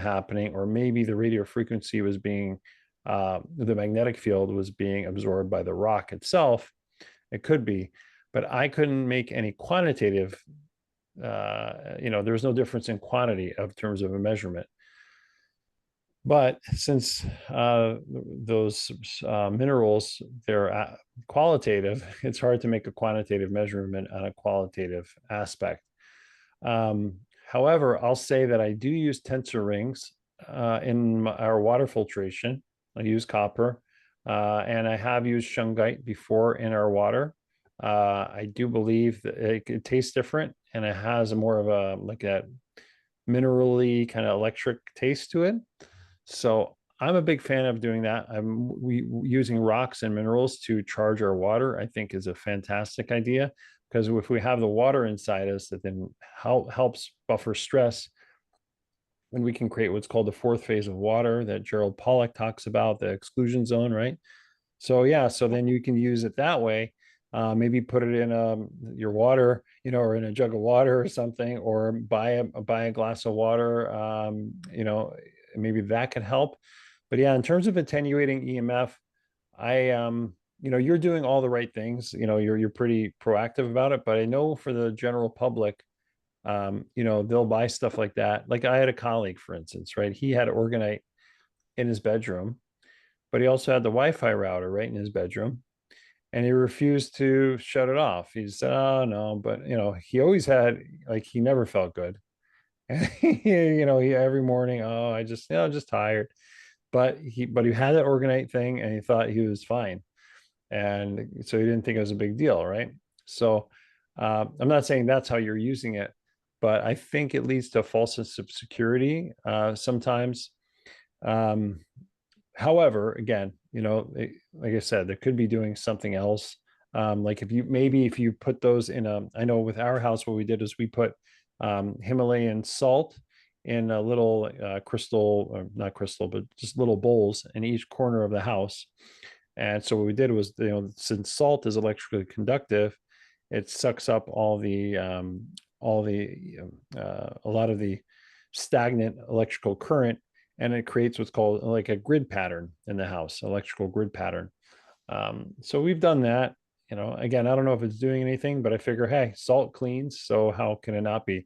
Speaker 1: happening, or maybe the radio frequency was being the magnetic field was being absorbed by the rock itself. It could be, but I couldn't make any quantitative. You know, there was no difference in quantity of terms of a measurement. But since those minerals, they're qualitative, it's hard to make a quantitative measurement on a qualitative aspect. However, I'll say that I do use tensor rings in our water filtration. I use copper, and I have used shungite before in our water. I do believe that it tastes different, and it has a more of a like a minerally kind of electric taste to it. So I'm a big fan of doing that. We using rocks and minerals to charge our water, I think is a fantastic idea, because if we have the water inside us, that then helps buffer stress, and we can create what's called the fourth phase of water that Gerald Pollack talks about, the exclusion zone, right? So yeah, so then you can use it that way. Maybe put it in your water, or in a jug of water or something, or buy a glass of water. Maybe that can help. But yeah, in terms of attenuating EMF, you're doing all the right things. You're pretty proactive about it. But I know for the general public, they'll buy stuff like that. Like I had a colleague, for instance, right? He had Orgonite in his bedroom, but he also had the Wi-Fi router right in his bedroom, and he refused to shut it off. He said, "Oh no," but he always had, like, he never felt good, and he every morning, "Oh, I just, just tired." But he had that Orgonite thing, and he thought he was fine, and so he didn't think it was a big deal, right? So I'm not saying that's how you're using it, but I think it leads to a false sense of security sometimes. Um, However, again, like I said, there could be doing something else. Like if you put those in I know with our house, what we did is we put Himalayan salt in a little crystal, or not crystal, but just little bowls in each corner of the house. And so what we did was, since salt is electrically conductive, it sucks up a lot of the stagnant electrical current, and it creates what's called like a grid pattern in the house, electrical grid pattern. So we've done that. Again, I don't know if it's doing anything, but I figure, hey, salt cleans, so how can it not be?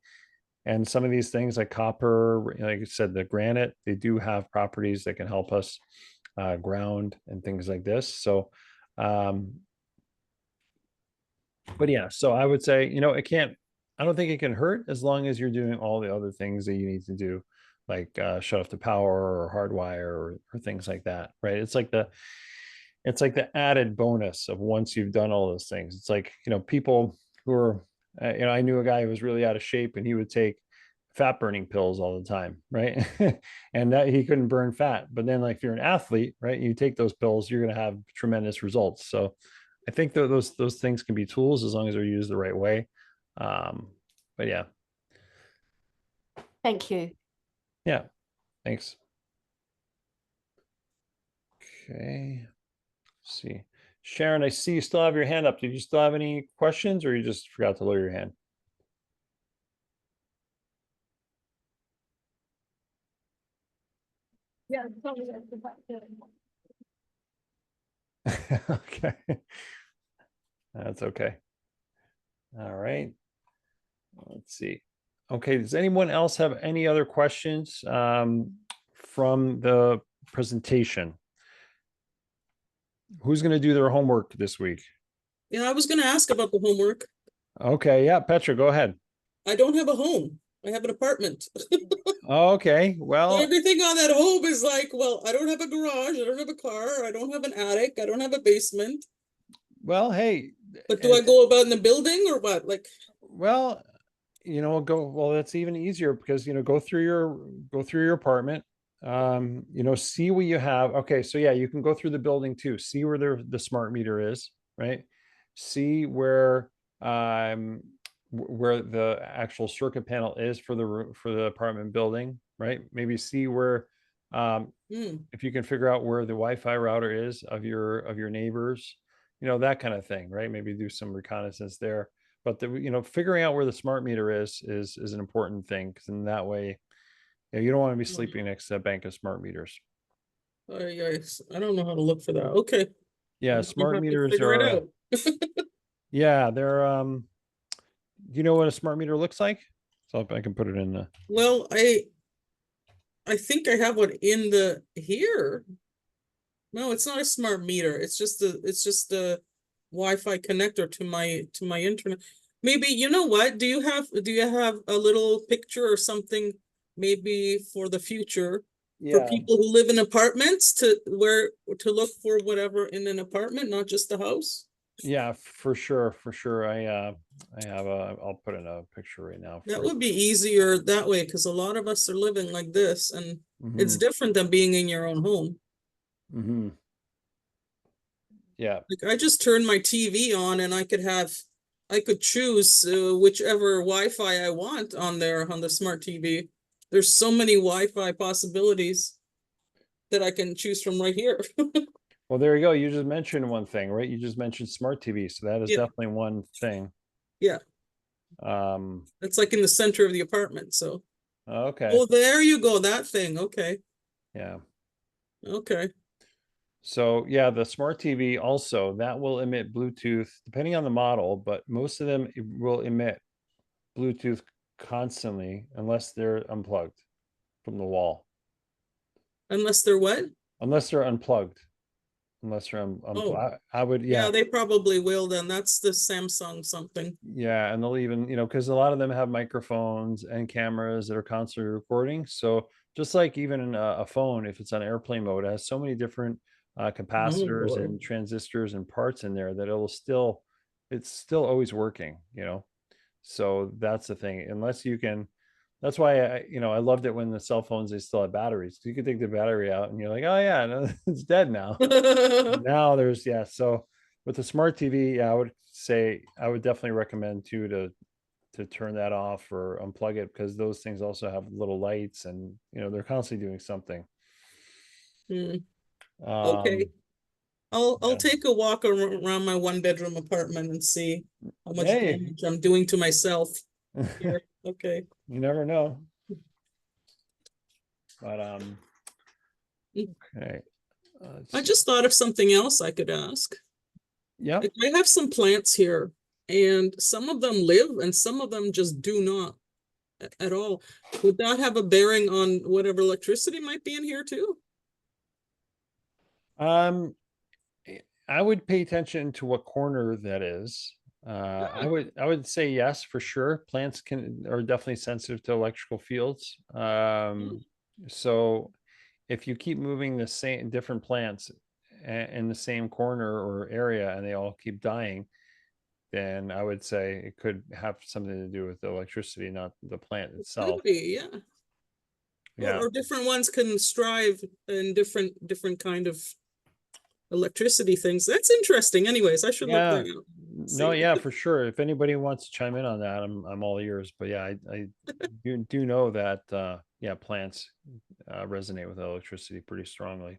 Speaker 1: And some of these things like copper, like I said, the granite, they do have properties that can help us ground and things like this. So, but yeah, so I would say, I don't think it can hurt as long as you're doing all the other things that you need to do, like shut off the power or hardwire or things like that, right? It's like the added bonus of once you've done all those things. It's like, people who are, I knew a guy who was really out of shape, and he would take fat burning pills all the time, right? And that he couldn't burn fat. But then, like, if you're an athlete, right, you take those pills, you're going to have tremendous results. So I think that those things can be tools as long as they're used the right way. But yeah.
Speaker 3: Thank you.
Speaker 1: Yeah. Thanks. Okay. Let's see. Sharon, I see you still have your hand up. Did you still have any questions, or you just forgot to lower your hand?
Speaker 4: Yeah, sorry, that's about it.
Speaker 1: Okay. That's okay. All right. Let's see. Okay. Does anyone else have any other questions from the presentation? Who's going to do their homework this week?
Speaker 6: Yeah, I was gonna ask about the homework.
Speaker 1: Okay. Yeah, Petra, go ahead.
Speaker 6: I don't have a home. I have an apartment.
Speaker 1: Okay.
Speaker 6: So
Speaker 1: Well,
Speaker 6: everything on that home is like, well, I don't have a garage, I don't have a car, I don't have an attic, I don't have a basement.
Speaker 1: hey.
Speaker 6: But do I go about in the building or what? Like,
Speaker 1: Well, that's even easier, because go through your apartment, see what you have. Okay, so yeah, you can go through the building too, see where the smart meter is, right? See where the actual circuit panel is for the apartment building, right? Maybe see where if you can figure out where the Wi-Fi router is of your neighbors, that kind of thing, right? Maybe do some reconnaissance there. But figuring out where the smart meter is an important thing, because in that way, you don't want to be sleeping next to a bank of smart meters.
Speaker 6: I don't know how to look for that. Okay.
Speaker 1: Yeah,
Speaker 6: I'm
Speaker 1: smart
Speaker 6: have to
Speaker 1: meters
Speaker 6: figure it
Speaker 1: are,
Speaker 6: out.
Speaker 1: yeah, they're do you know what a smart meter looks like? So I can put it in the,
Speaker 6: Well, I think I have one in the here. No, it's not a smart meter. It's just a Wi-Fi connector to my internet. Maybe, you know what? Do you have a little picture or something, maybe for the future, for
Speaker 1: yeah,
Speaker 6: people who live in apartments, to look for whatever in an apartment, not just the house?
Speaker 1: yeah, for sure. I'll put in a picture right now
Speaker 6: That
Speaker 1: for,
Speaker 6: would be easier that way, because a lot of us are living like this, and It's different than being in your own home.
Speaker 1: Mm-hmm. Yeah.
Speaker 6: Like I just turned my TV on and I could choose whichever Wi-Fi I want on there on the smart TV. There's so many Wi-Fi possibilities that I can choose from right here.
Speaker 1: Well, there you go. You just mentioned one thing, right? You just mentioned smart TV. So that is
Speaker 6: Yeah.
Speaker 1: definitely one thing.
Speaker 6: Yeah.
Speaker 1: It's
Speaker 6: like in the center of the apartment. So,
Speaker 1: okay.
Speaker 6: oh, there you go. That thing. Okay.
Speaker 1: Yeah.
Speaker 6: Okay.
Speaker 1: So yeah, the smart TV also that will emit Bluetooth depending on the model, but most of them will emit Bluetooth constantly unless they're unplugged from the wall.
Speaker 6: Unless they're what?
Speaker 1: Unless they're unplugged. Unless they're
Speaker 6: Oh,
Speaker 1: I would,
Speaker 6: yeah,
Speaker 1: yeah.
Speaker 6: they probably will then. That's the Samsung something.
Speaker 1: Yeah, and they'll even, because a lot of them have microphones and cameras that are constantly recording. So just like even in a phone, if it's on airplane mode, it has so many different
Speaker 6: Oh,
Speaker 1: capacitors
Speaker 6: boy.
Speaker 1: and transistors and parts in there that it's still always working. So that's the thing. Unless you can, that's why I loved it when the cell phones they still had batteries. You could take the battery out and you're like, oh yeah, no, it's dead now. Now there's so with the smart TV, I would say I would definitely recommend too to turn that off or unplug it because those things also have little lights and they're constantly doing something.
Speaker 6: Hmm. Okay.
Speaker 1: Um,
Speaker 6: I'll
Speaker 1: yeah.
Speaker 6: take a walk around my 1-bedroom apartment and see how much
Speaker 1: Hey.
Speaker 6: damage I'm doing to myself here. Okay.
Speaker 1: You never know. But okay.
Speaker 6: I just thought of something else I could ask.
Speaker 1: Yeah.
Speaker 6: Like, I have some plants here, and some of them live and some of them just do not at all. Would that have a bearing on whatever electricity might be in here too?
Speaker 1: I would pay attention to what corner that is. I would say yes for sure. Plants are definitely sensitive to electrical fields. So if you keep moving the same different plants in the same corner or area and they all keep dying, then I would say it could have something to do with the electricity, not the plant itself.
Speaker 6: Could be, yeah.
Speaker 1: Yeah.
Speaker 6: Or different ones can strive in different kind of electricity things. That's interesting. Anyways, I should look that up.
Speaker 1: No, yeah, for sure. If anybody wants to chime in on that, I'm all ears. But yeah, I do know that plants resonate with electricity pretty strongly.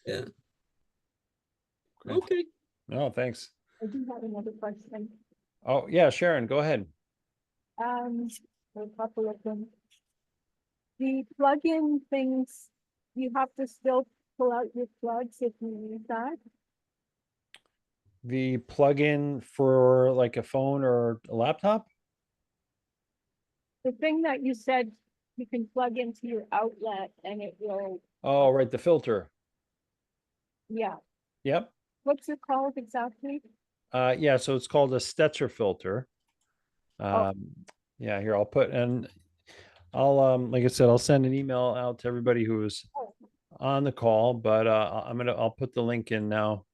Speaker 6: Yeah.
Speaker 1: Okay.
Speaker 6: Okay.
Speaker 1: No, thanks.
Speaker 4: I do have another question.
Speaker 1: Oh yeah, Sharon, go ahead.
Speaker 4: A couple of them. The plug-in things, you have to still pull out your plugs if you need that.
Speaker 1: The plug-in for like a phone or a laptop?
Speaker 4: The thing that you said you can plug into your outlet and it will,
Speaker 1: Oh, right, the filter.
Speaker 4: yeah.
Speaker 1: Yep.
Speaker 4: What's it called exactly?
Speaker 1: Yeah, so it's called a Stetzer filter.
Speaker 4: Oh.
Speaker 1: Yeah, here I'll put and I'll like I said, I'll send an email out to everybody who's on the call, but I'll put the link in now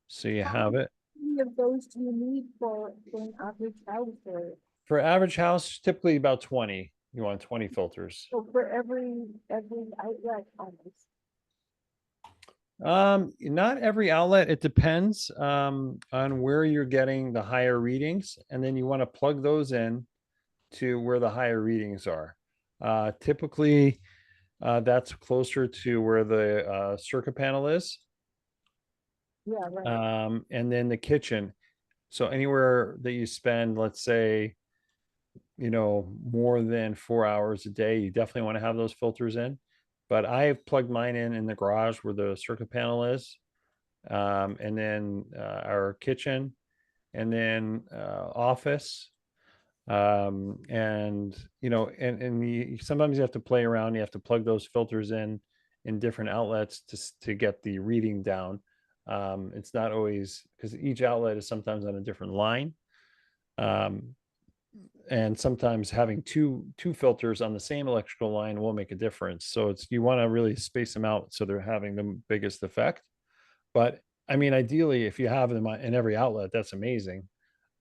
Speaker 1: so you have it.
Speaker 4: How many of those do you need for an average house or
Speaker 1: For average house, typically about 20. You want 20 filters.
Speaker 4: so for every outlet almost?
Speaker 1: Not every outlet. It depends on where you're getting the higher readings, and then you want to plug those in to where the higher readings are. Typically, that's closer to where the circuit panel is.
Speaker 4: Yeah, right.
Speaker 1: And then the kitchen. So anywhere that you spend, let's say, more than 4 hours a day, you definitely want to have those filters in. But I've plugged mine in the garage where the circuit panel is, and then our kitchen, and then office, and sometimes you have to play around. You have to plug those filters in different outlets to get the reading down. It's not always because each outlet is sometimes on a different line. And sometimes having two filters on the same electrical line will make a difference. So you want to really space them out so they're having the biggest effect. But I mean, ideally, if you have them in every outlet, that's amazing.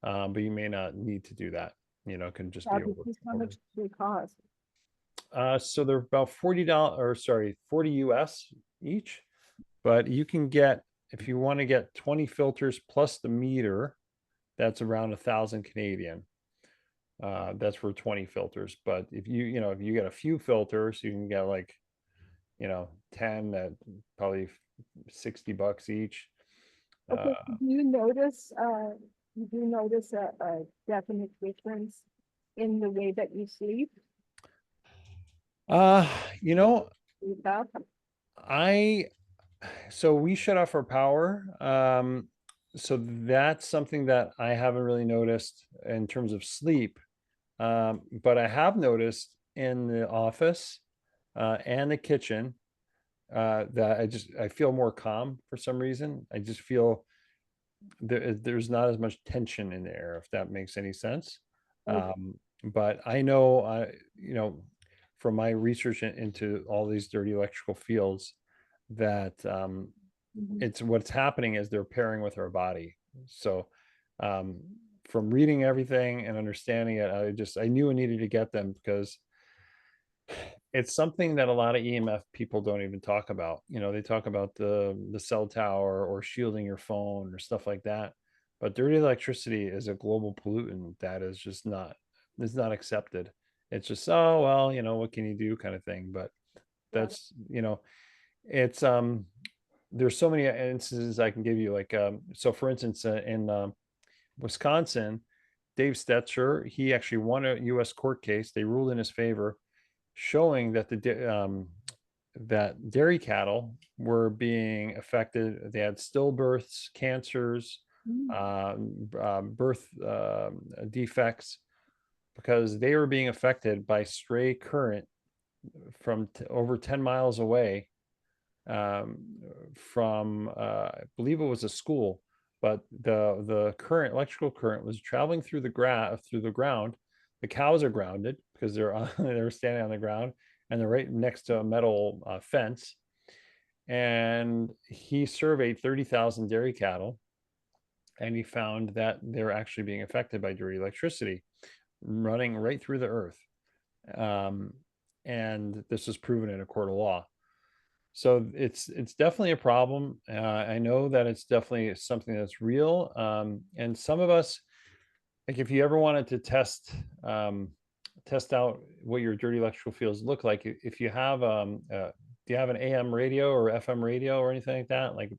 Speaker 1: But you may not need to do that. It can just be
Speaker 4: How much do they cost?
Speaker 1: So they're about $40 or sorry, 40 US each, but you can get, if you want to get 20 filters plus the meter, that's around 1,000 Canadian. That's for 20 filters. But if if you get a few filters, you can get like, 10 at probably $60 each.
Speaker 4: Okay, you do notice a definite difference in the way that you sleep?
Speaker 1: Uh, you know,
Speaker 4: Sleep up?
Speaker 1: so we shut off our power. So that's something that I haven't really noticed in terms of sleep. But I have noticed in the office and the kitchen that I feel more calm for some reason. I just feel there's not as much tension in the air, if that makes any sense.
Speaker 4: Okay.
Speaker 1: But I know, from my research into all these dirty electrical fields, that
Speaker 4: Mhm.
Speaker 1: it's what's happening is they're pairing with our body. So um, from reading everything and understanding it, I knew I needed to get them because it's something that a lot of EMF people don't even talk about. They talk about the cell tower or shielding your phone or stuff like that. But dirty electricity is a global pollutant that is not accepted. It's just, oh well, what can you do kind of thing. But that's, it's there's so many instances I can give you. Like so for instance, in Wisconsin, Dave Stetzer, he actually won a US court case. They ruled in his favor, showing that that dairy cattle were being affected. They had stillbirths, cancers,
Speaker 4: Mm.
Speaker 1: birth defects, because they were being affected by stray current from over 10 miles away, um, from I believe it was a school, but the electrical current was traveling through the ground. The cows are grounded because they're standing on the ground, and they're right next to a metal fence. And he surveyed 30,000 dairy cattle, and he found that they're actually being affected by dirty electricity running right through the earth. Um, and this was proven in a court of law. So it's definitely a problem. I know that it's definitely something that's real. And some of us, like if you ever wanted to test out what your dirty electrical fields look like, if you have do you have an AM radio or FM radio or anything like that? Like,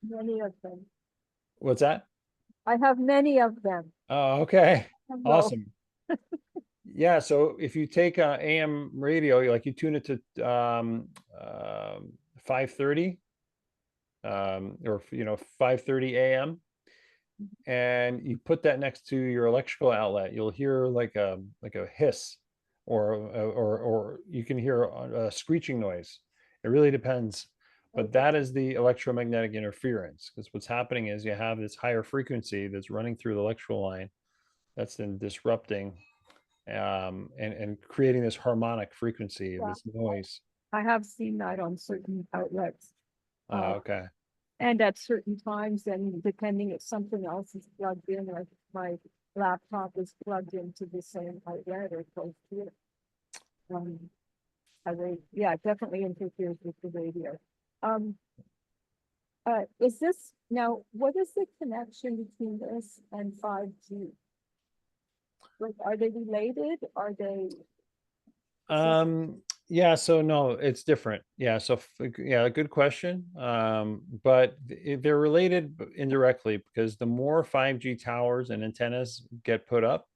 Speaker 4: Many of them.
Speaker 1: what's that?
Speaker 4: I have many of them.
Speaker 1: Oh, okay,
Speaker 4: Hello.
Speaker 1: awesome. Yeah, so if you take AM radio, like you tune it to 530, or 5:30 a.m., and you put that next to your electrical outlet, you'll hear like a hiss, or you can hear a screeching noise. It really depends, but that is the electromagnetic interference, because what's happening is you have this higher frequency that's running through the electrical line that's then disrupting, and creating this harmonic frequency,
Speaker 4: Yeah.
Speaker 1: this noise.
Speaker 4: I have seen that on certain outlets.
Speaker 1: Okay.
Speaker 4: And at certain times, and depending if something else is plugged in, like my laptop is plugged into the same outlet or close to it. Yeah, it definitely interferes with the radio. Is this, now, what is the connection between this and 5G? Like, are they related? Are they?
Speaker 1: Yeah, so no, it's different. Yeah, so yeah, good question. But they're related indirectly, because the more 5G towers and antennas get put up,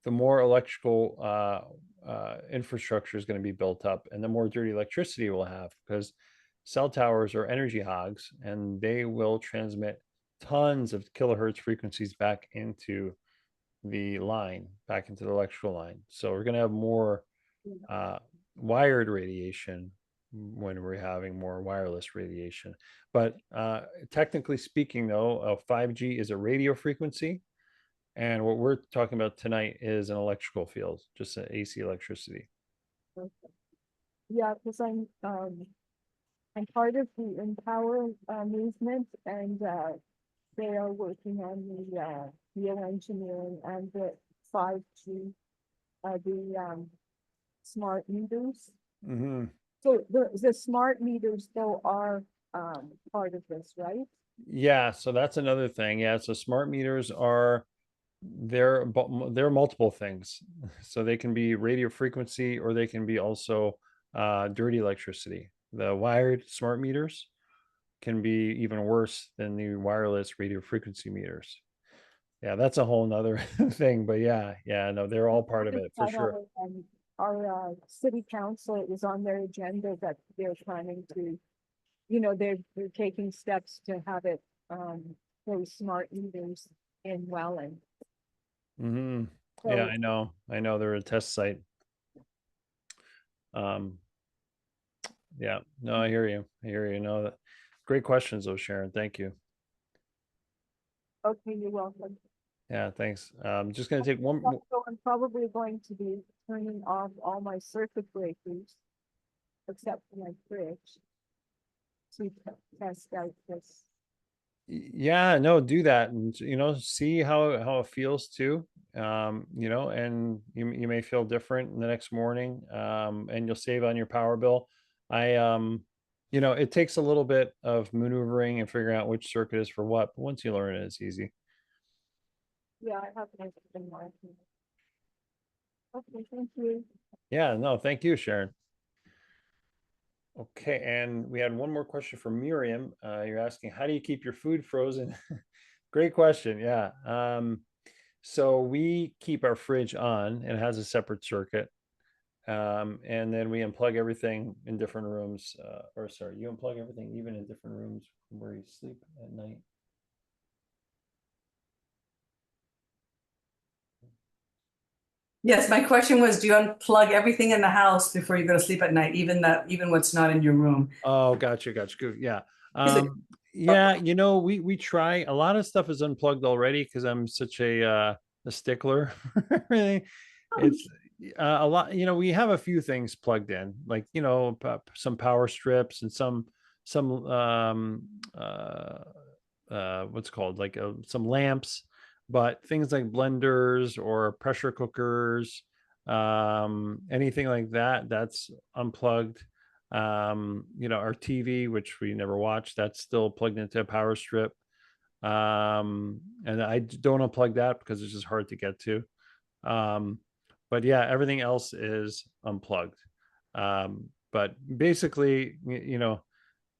Speaker 1: the more electrical infrastructure is going to be built up, and the more dirty electricity we'll have, because cell towers are energy hogs, and they will transmit tons of kilohertz frequencies back into the line, back into the electrical line. So we're going to have more wired radiation when we're having more wireless radiation. But technically speaking, though, 5G is a radio frequency, and what we're talking about tonight is an electrical field, just an AC electricity.
Speaker 4: Yeah, because I'm part of the Empower movement, and they are working on the geoengineering and the 5G, the smart meters.
Speaker 1: Hmm.
Speaker 4: So the smart meters though are part of this, right?
Speaker 1: Yeah, so that's another thing. Yeah, so smart meters are they're multiple things. So they can be radio frequency or they can be also dirty electricity. The wired smart meters can be even worse than the wireless radio frequency meters. Yeah, that's a whole nother thing. But yeah, no, they're all part of it for
Speaker 4: That
Speaker 1: sure.
Speaker 4: our city council, it was on their agenda that they're planning to, you know, they're taking steps to have it, those smart meters in Welland.
Speaker 1: Hmm. Yeah,
Speaker 4: So
Speaker 1: I know they're a test site. Um, yeah, no, I hear you. I hear you. No, that great questions though, Sharon. Thank you.
Speaker 4: okay, you're welcome.
Speaker 1: Yeah, thanks. Just gonna take one.
Speaker 4: So I'm probably going to be turning off all my circuit breakers, except for my fridge, to test out this.
Speaker 1: Yeah, no, do that and see how it feels too. And you may feel different the next morning, and you'll save on your power bill. I it takes a little bit of maneuvering and figuring out which circuit is for what, but once you learn it, it's easy.
Speaker 4: Yeah, I have everything working. Okay, thank you.
Speaker 1: Yeah, no, thank you, Sharon. Okay, and we had one more question from Miriam. You're asking, how do you keep your food frozen? Great question. Yeah. So we keep our fridge on, and it has a separate circuit. And then we unplug everything in different rooms. Or sorry, you unplug everything even in different rooms where you sleep at night.
Speaker 2: Yes, my question was, do you unplug everything in the house before you go to sleep at night, even what's not in your room?
Speaker 1: Oh, gotcha. Good. Yeah.
Speaker 2: Is it-
Speaker 1: Yeah, we try. A lot of stuff is unplugged already because I'm such a stickler for everything. It's a lot, we have a few things plugged in, like, some power strips and some what's it called, like some lamps, but things like blenders or pressure cookers, anything like that, that's unplugged. Our TV, which we never watch, that's still plugged into a power strip. And I don't unplug that because it's just hard to get to. But yeah, everything else is unplugged. But basically,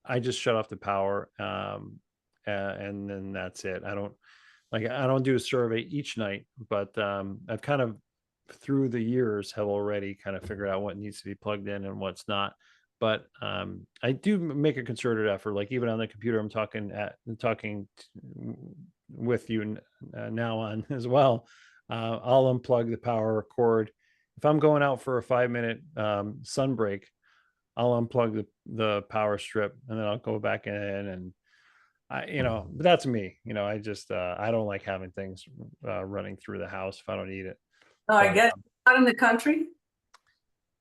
Speaker 1: I just shut off the power, and then that's it. I don't do a survey each night, but I've kind of through the years have already kind of figured out what needs to be plugged in and what's not. But I do make a concerted effort, like even on the computer I'm talking with you now on as well. I'll unplug the power cord. If I'm going out for a 5-minute sun break, I'll unplug the power strip and then I'll go back in, and but that's me. I just I don't like having things running through the house if I don't need it.
Speaker 2: Oh, I
Speaker 1: But,
Speaker 2: guess not in the country.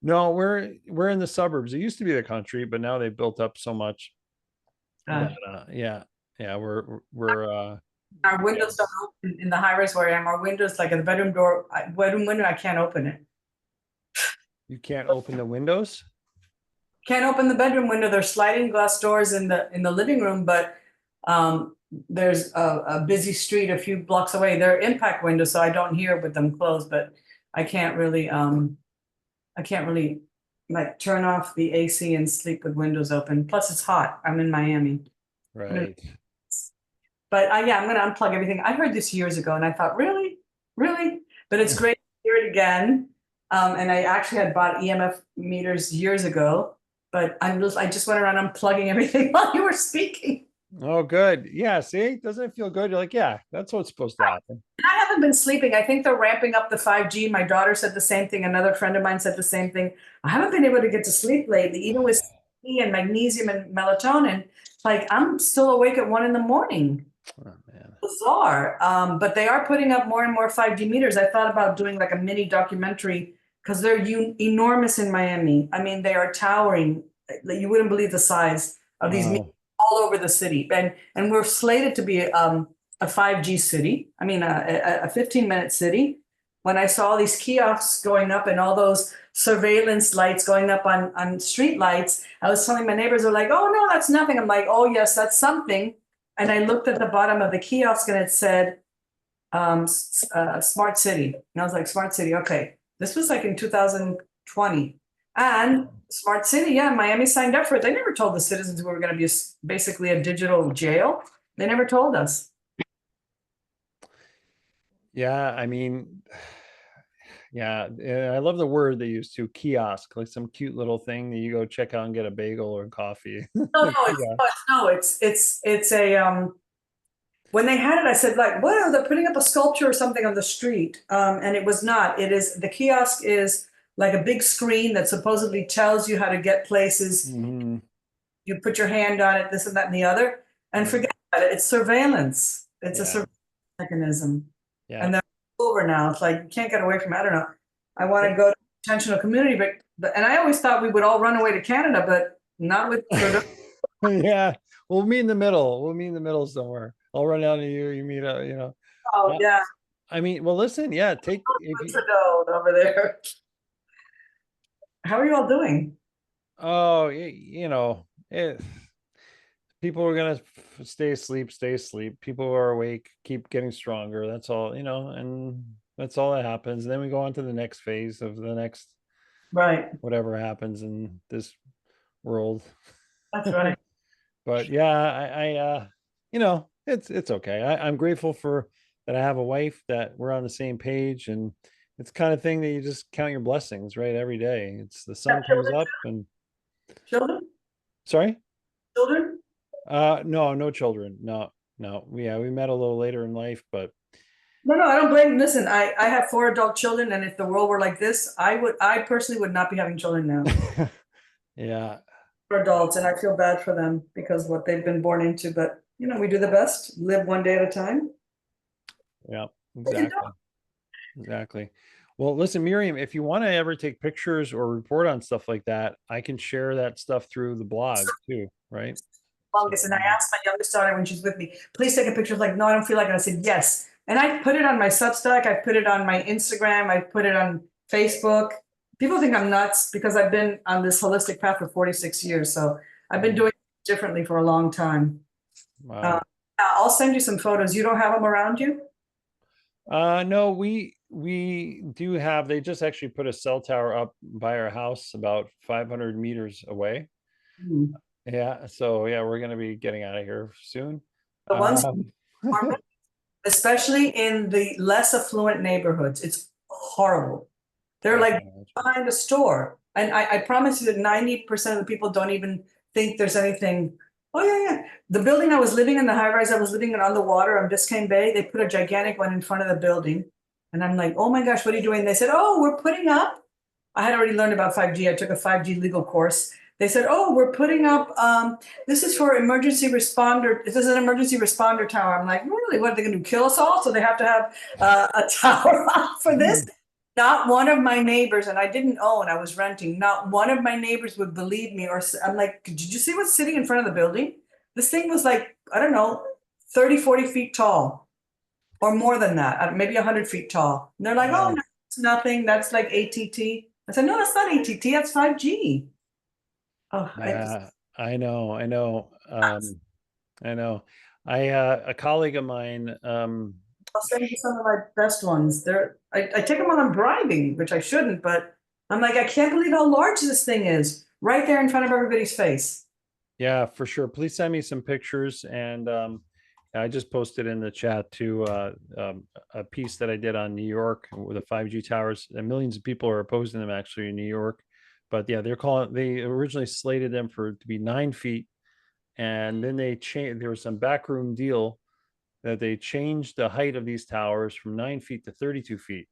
Speaker 1: no, we're in the suburbs. It used to be the country, but now they've built up so much that yeah, we're
Speaker 2: Our windows don't open in the high rise where I am. Our windows, like a bedroom door, bedroom window, I can't open it.
Speaker 1: you can't open the windows.
Speaker 2: Can't open the bedroom window. There's sliding glass doors in the living room, but there's a busy street a few blocks away. They're impact windows, so I don't hear with them closed, but I can't really like turn off the AC and sleep with windows open. Plus it's hot. I'm in Miami.
Speaker 1: Right.
Speaker 2: But yeah, I'm gonna unplug everything. I heard this years ago and I thought, really? Really? But it's great to hear it again. And I actually had bought EMF meters years ago, but I just went around unplugging everything while you were speaking.
Speaker 1: Oh, good. Yeah. See, doesn't it feel good? You're like, yeah, that's what's supposed to happen.
Speaker 2: I haven't been sleeping. I think they're ramping up the 5G. My daughter said the same thing. Another friend of mine said the same thing. I haven't been able to get to sleep lately, even with C and magnesium and melatonin. Like I'm still awake at 1 a.m.
Speaker 1: Oh, man.
Speaker 2: Bizarre. But they are putting up more and more 5G meters. I thought about doing like a mini documentary because they're enormous in Miami. I mean, they are towering. You wouldn't believe the size of these meters all over the city. And we're slated to be a 5G city. I mean, a 15-minute city. when I saw these kiosks going up and all those surveillance lights going up on street lights, I was telling my neighbors, are like, oh, no, that's nothing. I'm like, oh, yes, that's something. And I looked at the bottom of the kiosk and it said, smart city. And I was like, smart city. Okay. This was like in 2020. And smart city, yeah, Miami signed up for it. They never told the citizens we were going to be basically a digital jail. They never told us.
Speaker 1: Yeah, I mean, yeah, I love the word they use too, kiosk, like some cute little thing that you go check out and get a bagel or coffee.
Speaker 2: No, no, it's a when they had it, I said, like, well, they're putting up a sculpture or something on the street. And it was not. It is, the kiosk is like a big screen that supposedly tells you how to get places.
Speaker 1: Mhm.
Speaker 2: You put your hand on it, this and that and the other, and forget about it. It's surveillance. It's a
Speaker 1: Yeah.
Speaker 2: surveillance mechanism.
Speaker 1: Yeah.
Speaker 2: And they're over now. It's like you can't get away from it. I don't know. I want to go to intentional community, but and I always thought we would all run away to Canada, but not with
Speaker 1: Yeah, we'll meet in the middle. We'll meet in the middle somewhere. I'll run down to you. You meet up.
Speaker 2: oh yeah.
Speaker 1: I mean, well, listen. Yeah, take if
Speaker 2: Months
Speaker 1: you.
Speaker 2: ago over there. How are you all doing?
Speaker 1: Oh, people are gonna stay asleep. Stay asleep. People who are awake keep getting stronger. That's all. And that's all that happens. And then we go on to the next phase of the next
Speaker 2: Right.
Speaker 1: whatever happens in this world.
Speaker 2: That's right.
Speaker 1: But yeah, it's okay. I'm grateful for that. I have a wife that we're on the same page, and it's the kind of thing that you just count your blessings, right? Every day. It's the sun comes up and
Speaker 2: Children?
Speaker 1: sorry?
Speaker 2: Children?
Speaker 1: No, no children. No, no. Yeah, we met a little later in life, but
Speaker 2: No, no, I don't blame. Listen, I have 4 adult children, and if the world were like this, I personally would not be having children now.
Speaker 1: yeah,
Speaker 2: For adults, and I feel bad for them because what they've been born into. But we do the best, live one day at a time.
Speaker 1: yeah, exactly. Exactly. Well, listen, Miriam, if you want to ever take pictures or report on stuff like that, I can share that stuff through the blog too, right?
Speaker 2: Longest, and I asked my youngest daughter when she's with me, please take a picture. Like, no, I don't feel like it. I said yes, and I put it on my Substack. I put it on my Instagram. I put it on Facebook. People think I'm nuts because I've been on this holistic path for 46 years. So I've been doing it differently for a long time.
Speaker 1: Wow.
Speaker 2: I'll send you some photos. You don't have them around you?
Speaker 1: No, we do have, they just actually put a cell tower up by our house about 500 meters away.
Speaker 2: Hmm.
Speaker 1: Yeah, so yeah, we're gonna be getting out of here soon.
Speaker 2: The ones,
Speaker 1: Um,
Speaker 2: especially in the less affluent neighborhoods, it's horrible. They're like behind a store. And I promise you that 90% of the people don't even think there's anything. Oh, yeah, yeah. The building I was living in, the high rise I was living in on the water on Biscayne Bay, they put a gigantic one in front of the building. And I'm like, oh my gosh, what are you doing? They said, oh, we're putting up. I had already learned about 5G. I took a 5G legal course. They said, oh, we're putting up, this is for emergency responder. This is an emergency responder tower. I'm like, really? What are they going to do? Kill us all? So they have to have a tower for this? Not one of my neighbors, and I didn't own, I was renting. Not one of my neighbors would believe me. Or I'm like, did you see what's sitting in front of the building? This thing was like, I don't know, 30, 40 feet tall or more than that, maybe 100 feet tall. And they're like, oh, no, it's nothing. That's like ATT. I said, no, that's not ATT. That's 5G. Oh,
Speaker 1: yeah, I know. I know. A colleague of mine,
Speaker 2: I'll send you some of my best ones. I take them when I'm driving, which I shouldn't, but I'm like, I can't believe how large this thing is right there in front of everybody's face.
Speaker 1: yeah, for sure. Please send me some pictures. And I just posted in the chat too a piece that I did on New York with the 5G towers. And millions of people are opposing them actually in New York. But yeah, they originally slated them to be 9 feet. And then they changed, there was some backroom deal that they changed the height of these towers from 9 feet to 32 feet.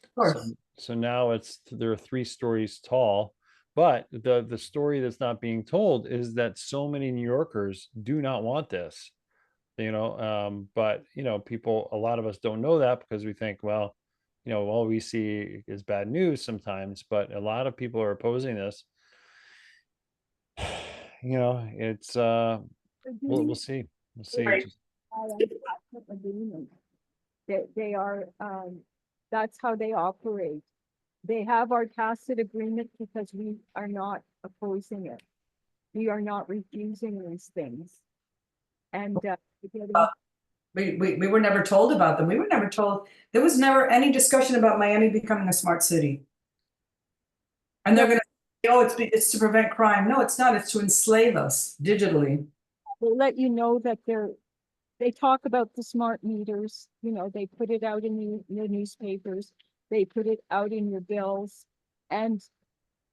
Speaker 2: Of course.
Speaker 1: So now they're 3 stories tall. But the story that's not being told is that so many New Yorkers do not want this, but people, a lot of us don't know that because we think, well, all we see is bad news sometimes, but a lot of people are opposing this. It's we'll see. We'll see.
Speaker 2: Right.
Speaker 4: Agreement. They are That's how they operate. They have our tacit agreement because we are not opposing it. We are not refusing these things. And getting-
Speaker 2: We were never told about them. We were never told, there was never any discussion about Miami becoming a smart city. And they're gonna, oh, it's to prevent crime. No, it's not. It's to enslave us digitally.
Speaker 4: they let you know that they talk about the smart meters, you know, they put it out in the newspapers, they put it out in your bills. And,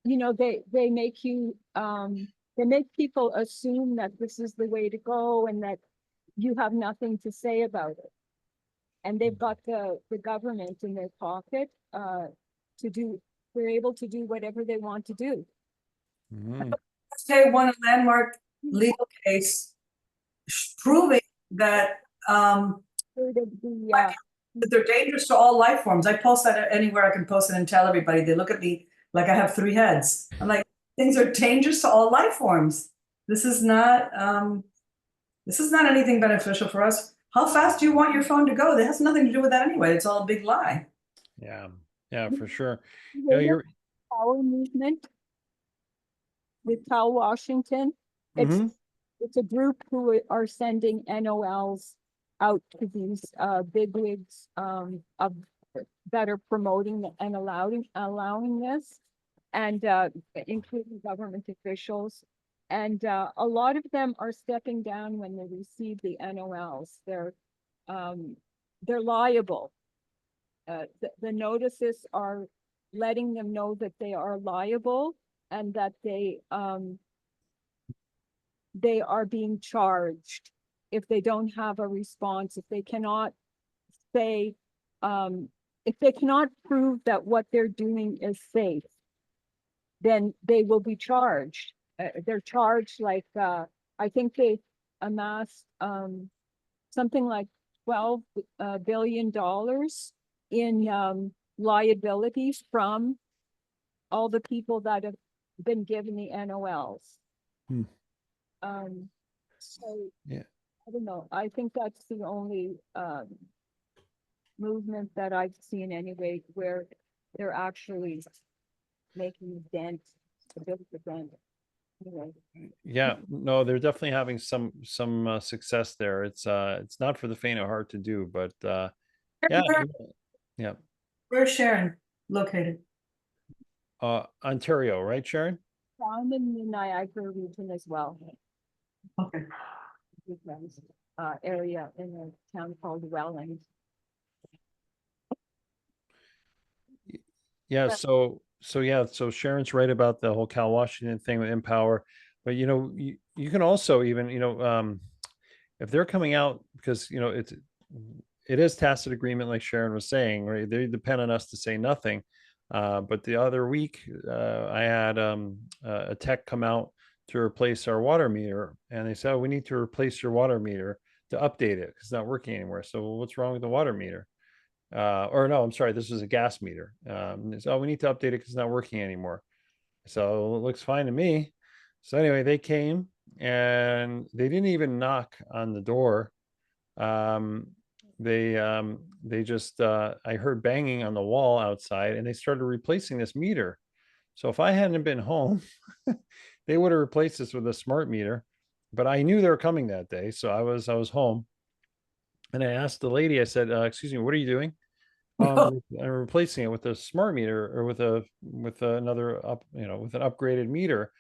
Speaker 4: you know, they make you, they make people assume that this is the way to go and that you have nothing to say about it. And they've got the government in their pocket, they're able to do whatever they want to do.
Speaker 1: Mhm.
Speaker 2: State won a landmark legal case proving that
Speaker 4: The,
Speaker 2: that they're dangerous to all life forms. I post that anywhere I can post it and tell everybody. They look at me like I have 3 heads. I'm like, things are dangerous to all life forms. This is not anything beneficial for us. How fast do you want your phone to go? That has nothing to do with that anyway. It's all a big lie.
Speaker 1: Yeah, yeah, for sure.
Speaker 4: the
Speaker 1: You're
Speaker 4: power movement with Cal Washington.
Speaker 1: Mhm.
Speaker 4: It's a group who are sending NOLs out to these bigwigs of that are promoting and allowing this, and including government officials. And a lot of them are stepping down when they receive the NOLs. They're liable. The notices are letting them know that they are liable and that they are being charged if they don't have a response, if they cannot say, if they cannot prove that what they're doing is safe, then they will be charged. They're charged like, I think they amassed something like $12 billion in liabilities from all the people that have been given the NOLs.
Speaker 1: Hmm.
Speaker 4: So
Speaker 1: Yeah.
Speaker 4: I don't know. I think that's the only movement that I've seen anyway where they're actually making a dent, a bit of a dent. Anyway.
Speaker 1: Yeah, no, they're definitely having some success there. It's not for the faint of heart to do, but yeah, yeah.
Speaker 2: Where's Sharon located?
Speaker 1: Ontario, right, Sharon?
Speaker 4: I'm in the Niagara region as well.
Speaker 2: Okay.
Speaker 4: Area in a town called Welland.
Speaker 1: Yeah, so Sharon's right about the whole Cal Washington thing with Empower, but you can also even if they're coming out, because it is tacit agreement, like Sharon was saying, right? They depend on us to say nothing. But the other week, I had a tech come out to replace our water meter, and they said, oh, we need to replace your water meter to update it because it's not working anymore. So what's wrong with the water meter? Or no, I'm sorry, this was a gas meter. So we need to update it because it's not working anymore. So it looks fine to me. So anyway, they came and they didn't even knock on the door. They just I heard banging on the wall outside, and they started replacing this meter. So if I hadn't been home, they would have replaced this with a smart meter. But I knew they were coming that day, so I was home, and I asked the lady. I said, "Excuse me, what are you doing?" I'm replacing it with a smart meter, or with another with an upgraded meter.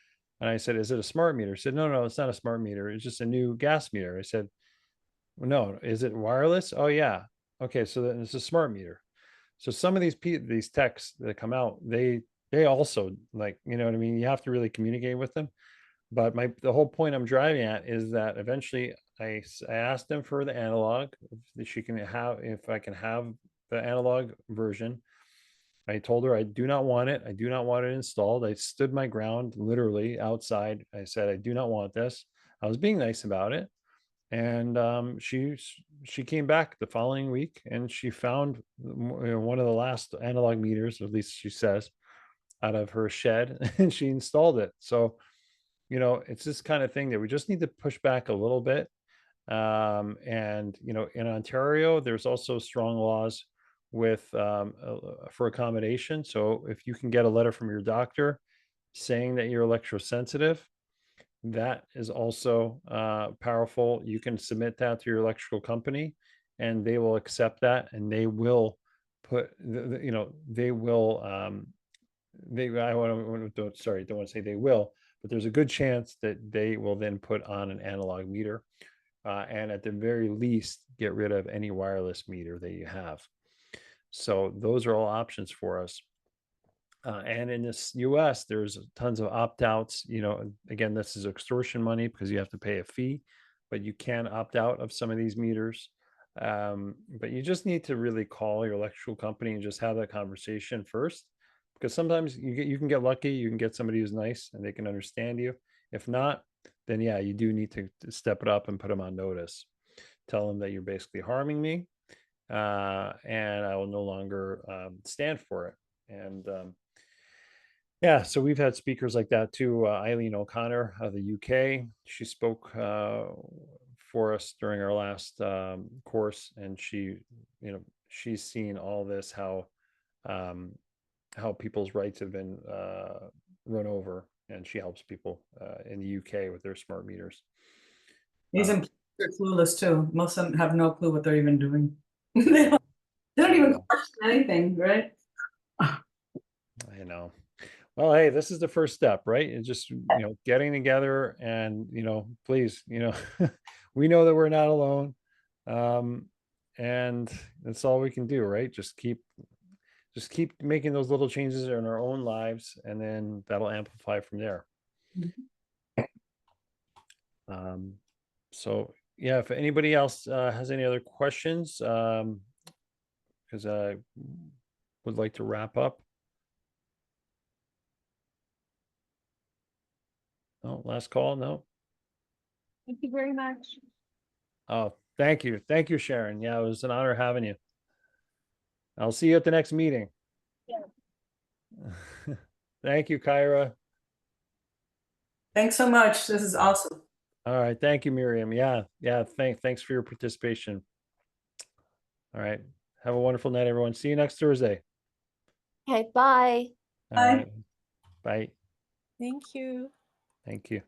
Speaker 1: And I said, "Is it a smart meter?" She said, "No, it's not a smart meter. It's just a new gas meter." I said, well, "No, is it wireless?" "Oh yeah." "Okay, so then it's a smart meter." So some of these techs that come out, they also, like, you know what I mean? You have to really communicate with them. But the whole point I'm driving at is that eventually I asked them for the analog, if I can have the analog version. I told her I do not want it. I do not want it installed. I stood my ground literally outside. I said, I do not want this. I was being nice about it. And she came back the following week, and she found one of the last analog meters, at least she says, out of her shed, and she installed it. So it's this kind of thing that we just need to push back a little bit. And in Ontario, there's also strong laws with for accommodation. So if you can get a letter from your doctor saying that you're electrosensitive, that is also powerful. You can submit that to your electrical company, and they will accept that, and they will put they will I want to sorry, don't want to say they will, but there's a good chance that they will then put on an analog meter, and at the very least get rid of any wireless meter that you have. So those are all options for us. And in this US, there's tons of opt-outs. Again, this is extortion money because you have to pay a fee, but you can opt out of some of these meters. But you just need to really call your electrical company and just have that conversation first, because sometimes you can get lucky. You can get somebody who's nice and they can understand you. If not, then yeah, you do need to step it up and put them on notice. Tell them that you're basically harming me, and I will no longer stand for it. And yeah, so we've had speakers like that too. Eileen O'Connor of the UK, she spoke for us during our last course, and she's seen all this, how people's rights have been run over, and she helps people in the UK with their smart meters.
Speaker 2: These employees are clueless too. Most of them have no clue what they're even doing. They don't even question anything, right?
Speaker 1: I know. Well, hey, this is the first step, right? It's just, getting together and, please, we know that we're not alone. And that's all we can do, right? Just keep making those little changes in our own lives, and then that'll amplify from there. So yeah, if anybody else has any other questions, because I would like to wrap up. No, last call. No.
Speaker 4: Thank you very much.
Speaker 1: Oh, thank you. Thank you, Sharon. Yeah, it was an honor having you. I'll see you at the next meeting.
Speaker 4: Yeah.
Speaker 1: Thank you, Kyra.
Speaker 2: Thanks so much. This is awesome.
Speaker 1: All right. Thank you, Miriam. Yeah. Thanks for your participation. All right. Have a wonderful night, everyone. See you next Thursday.
Speaker 3: Okay, bye.
Speaker 1: All
Speaker 2: Bye.
Speaker 1: right. Bye.
Speaker 5: Thank you.
Speaker 1: Thank you.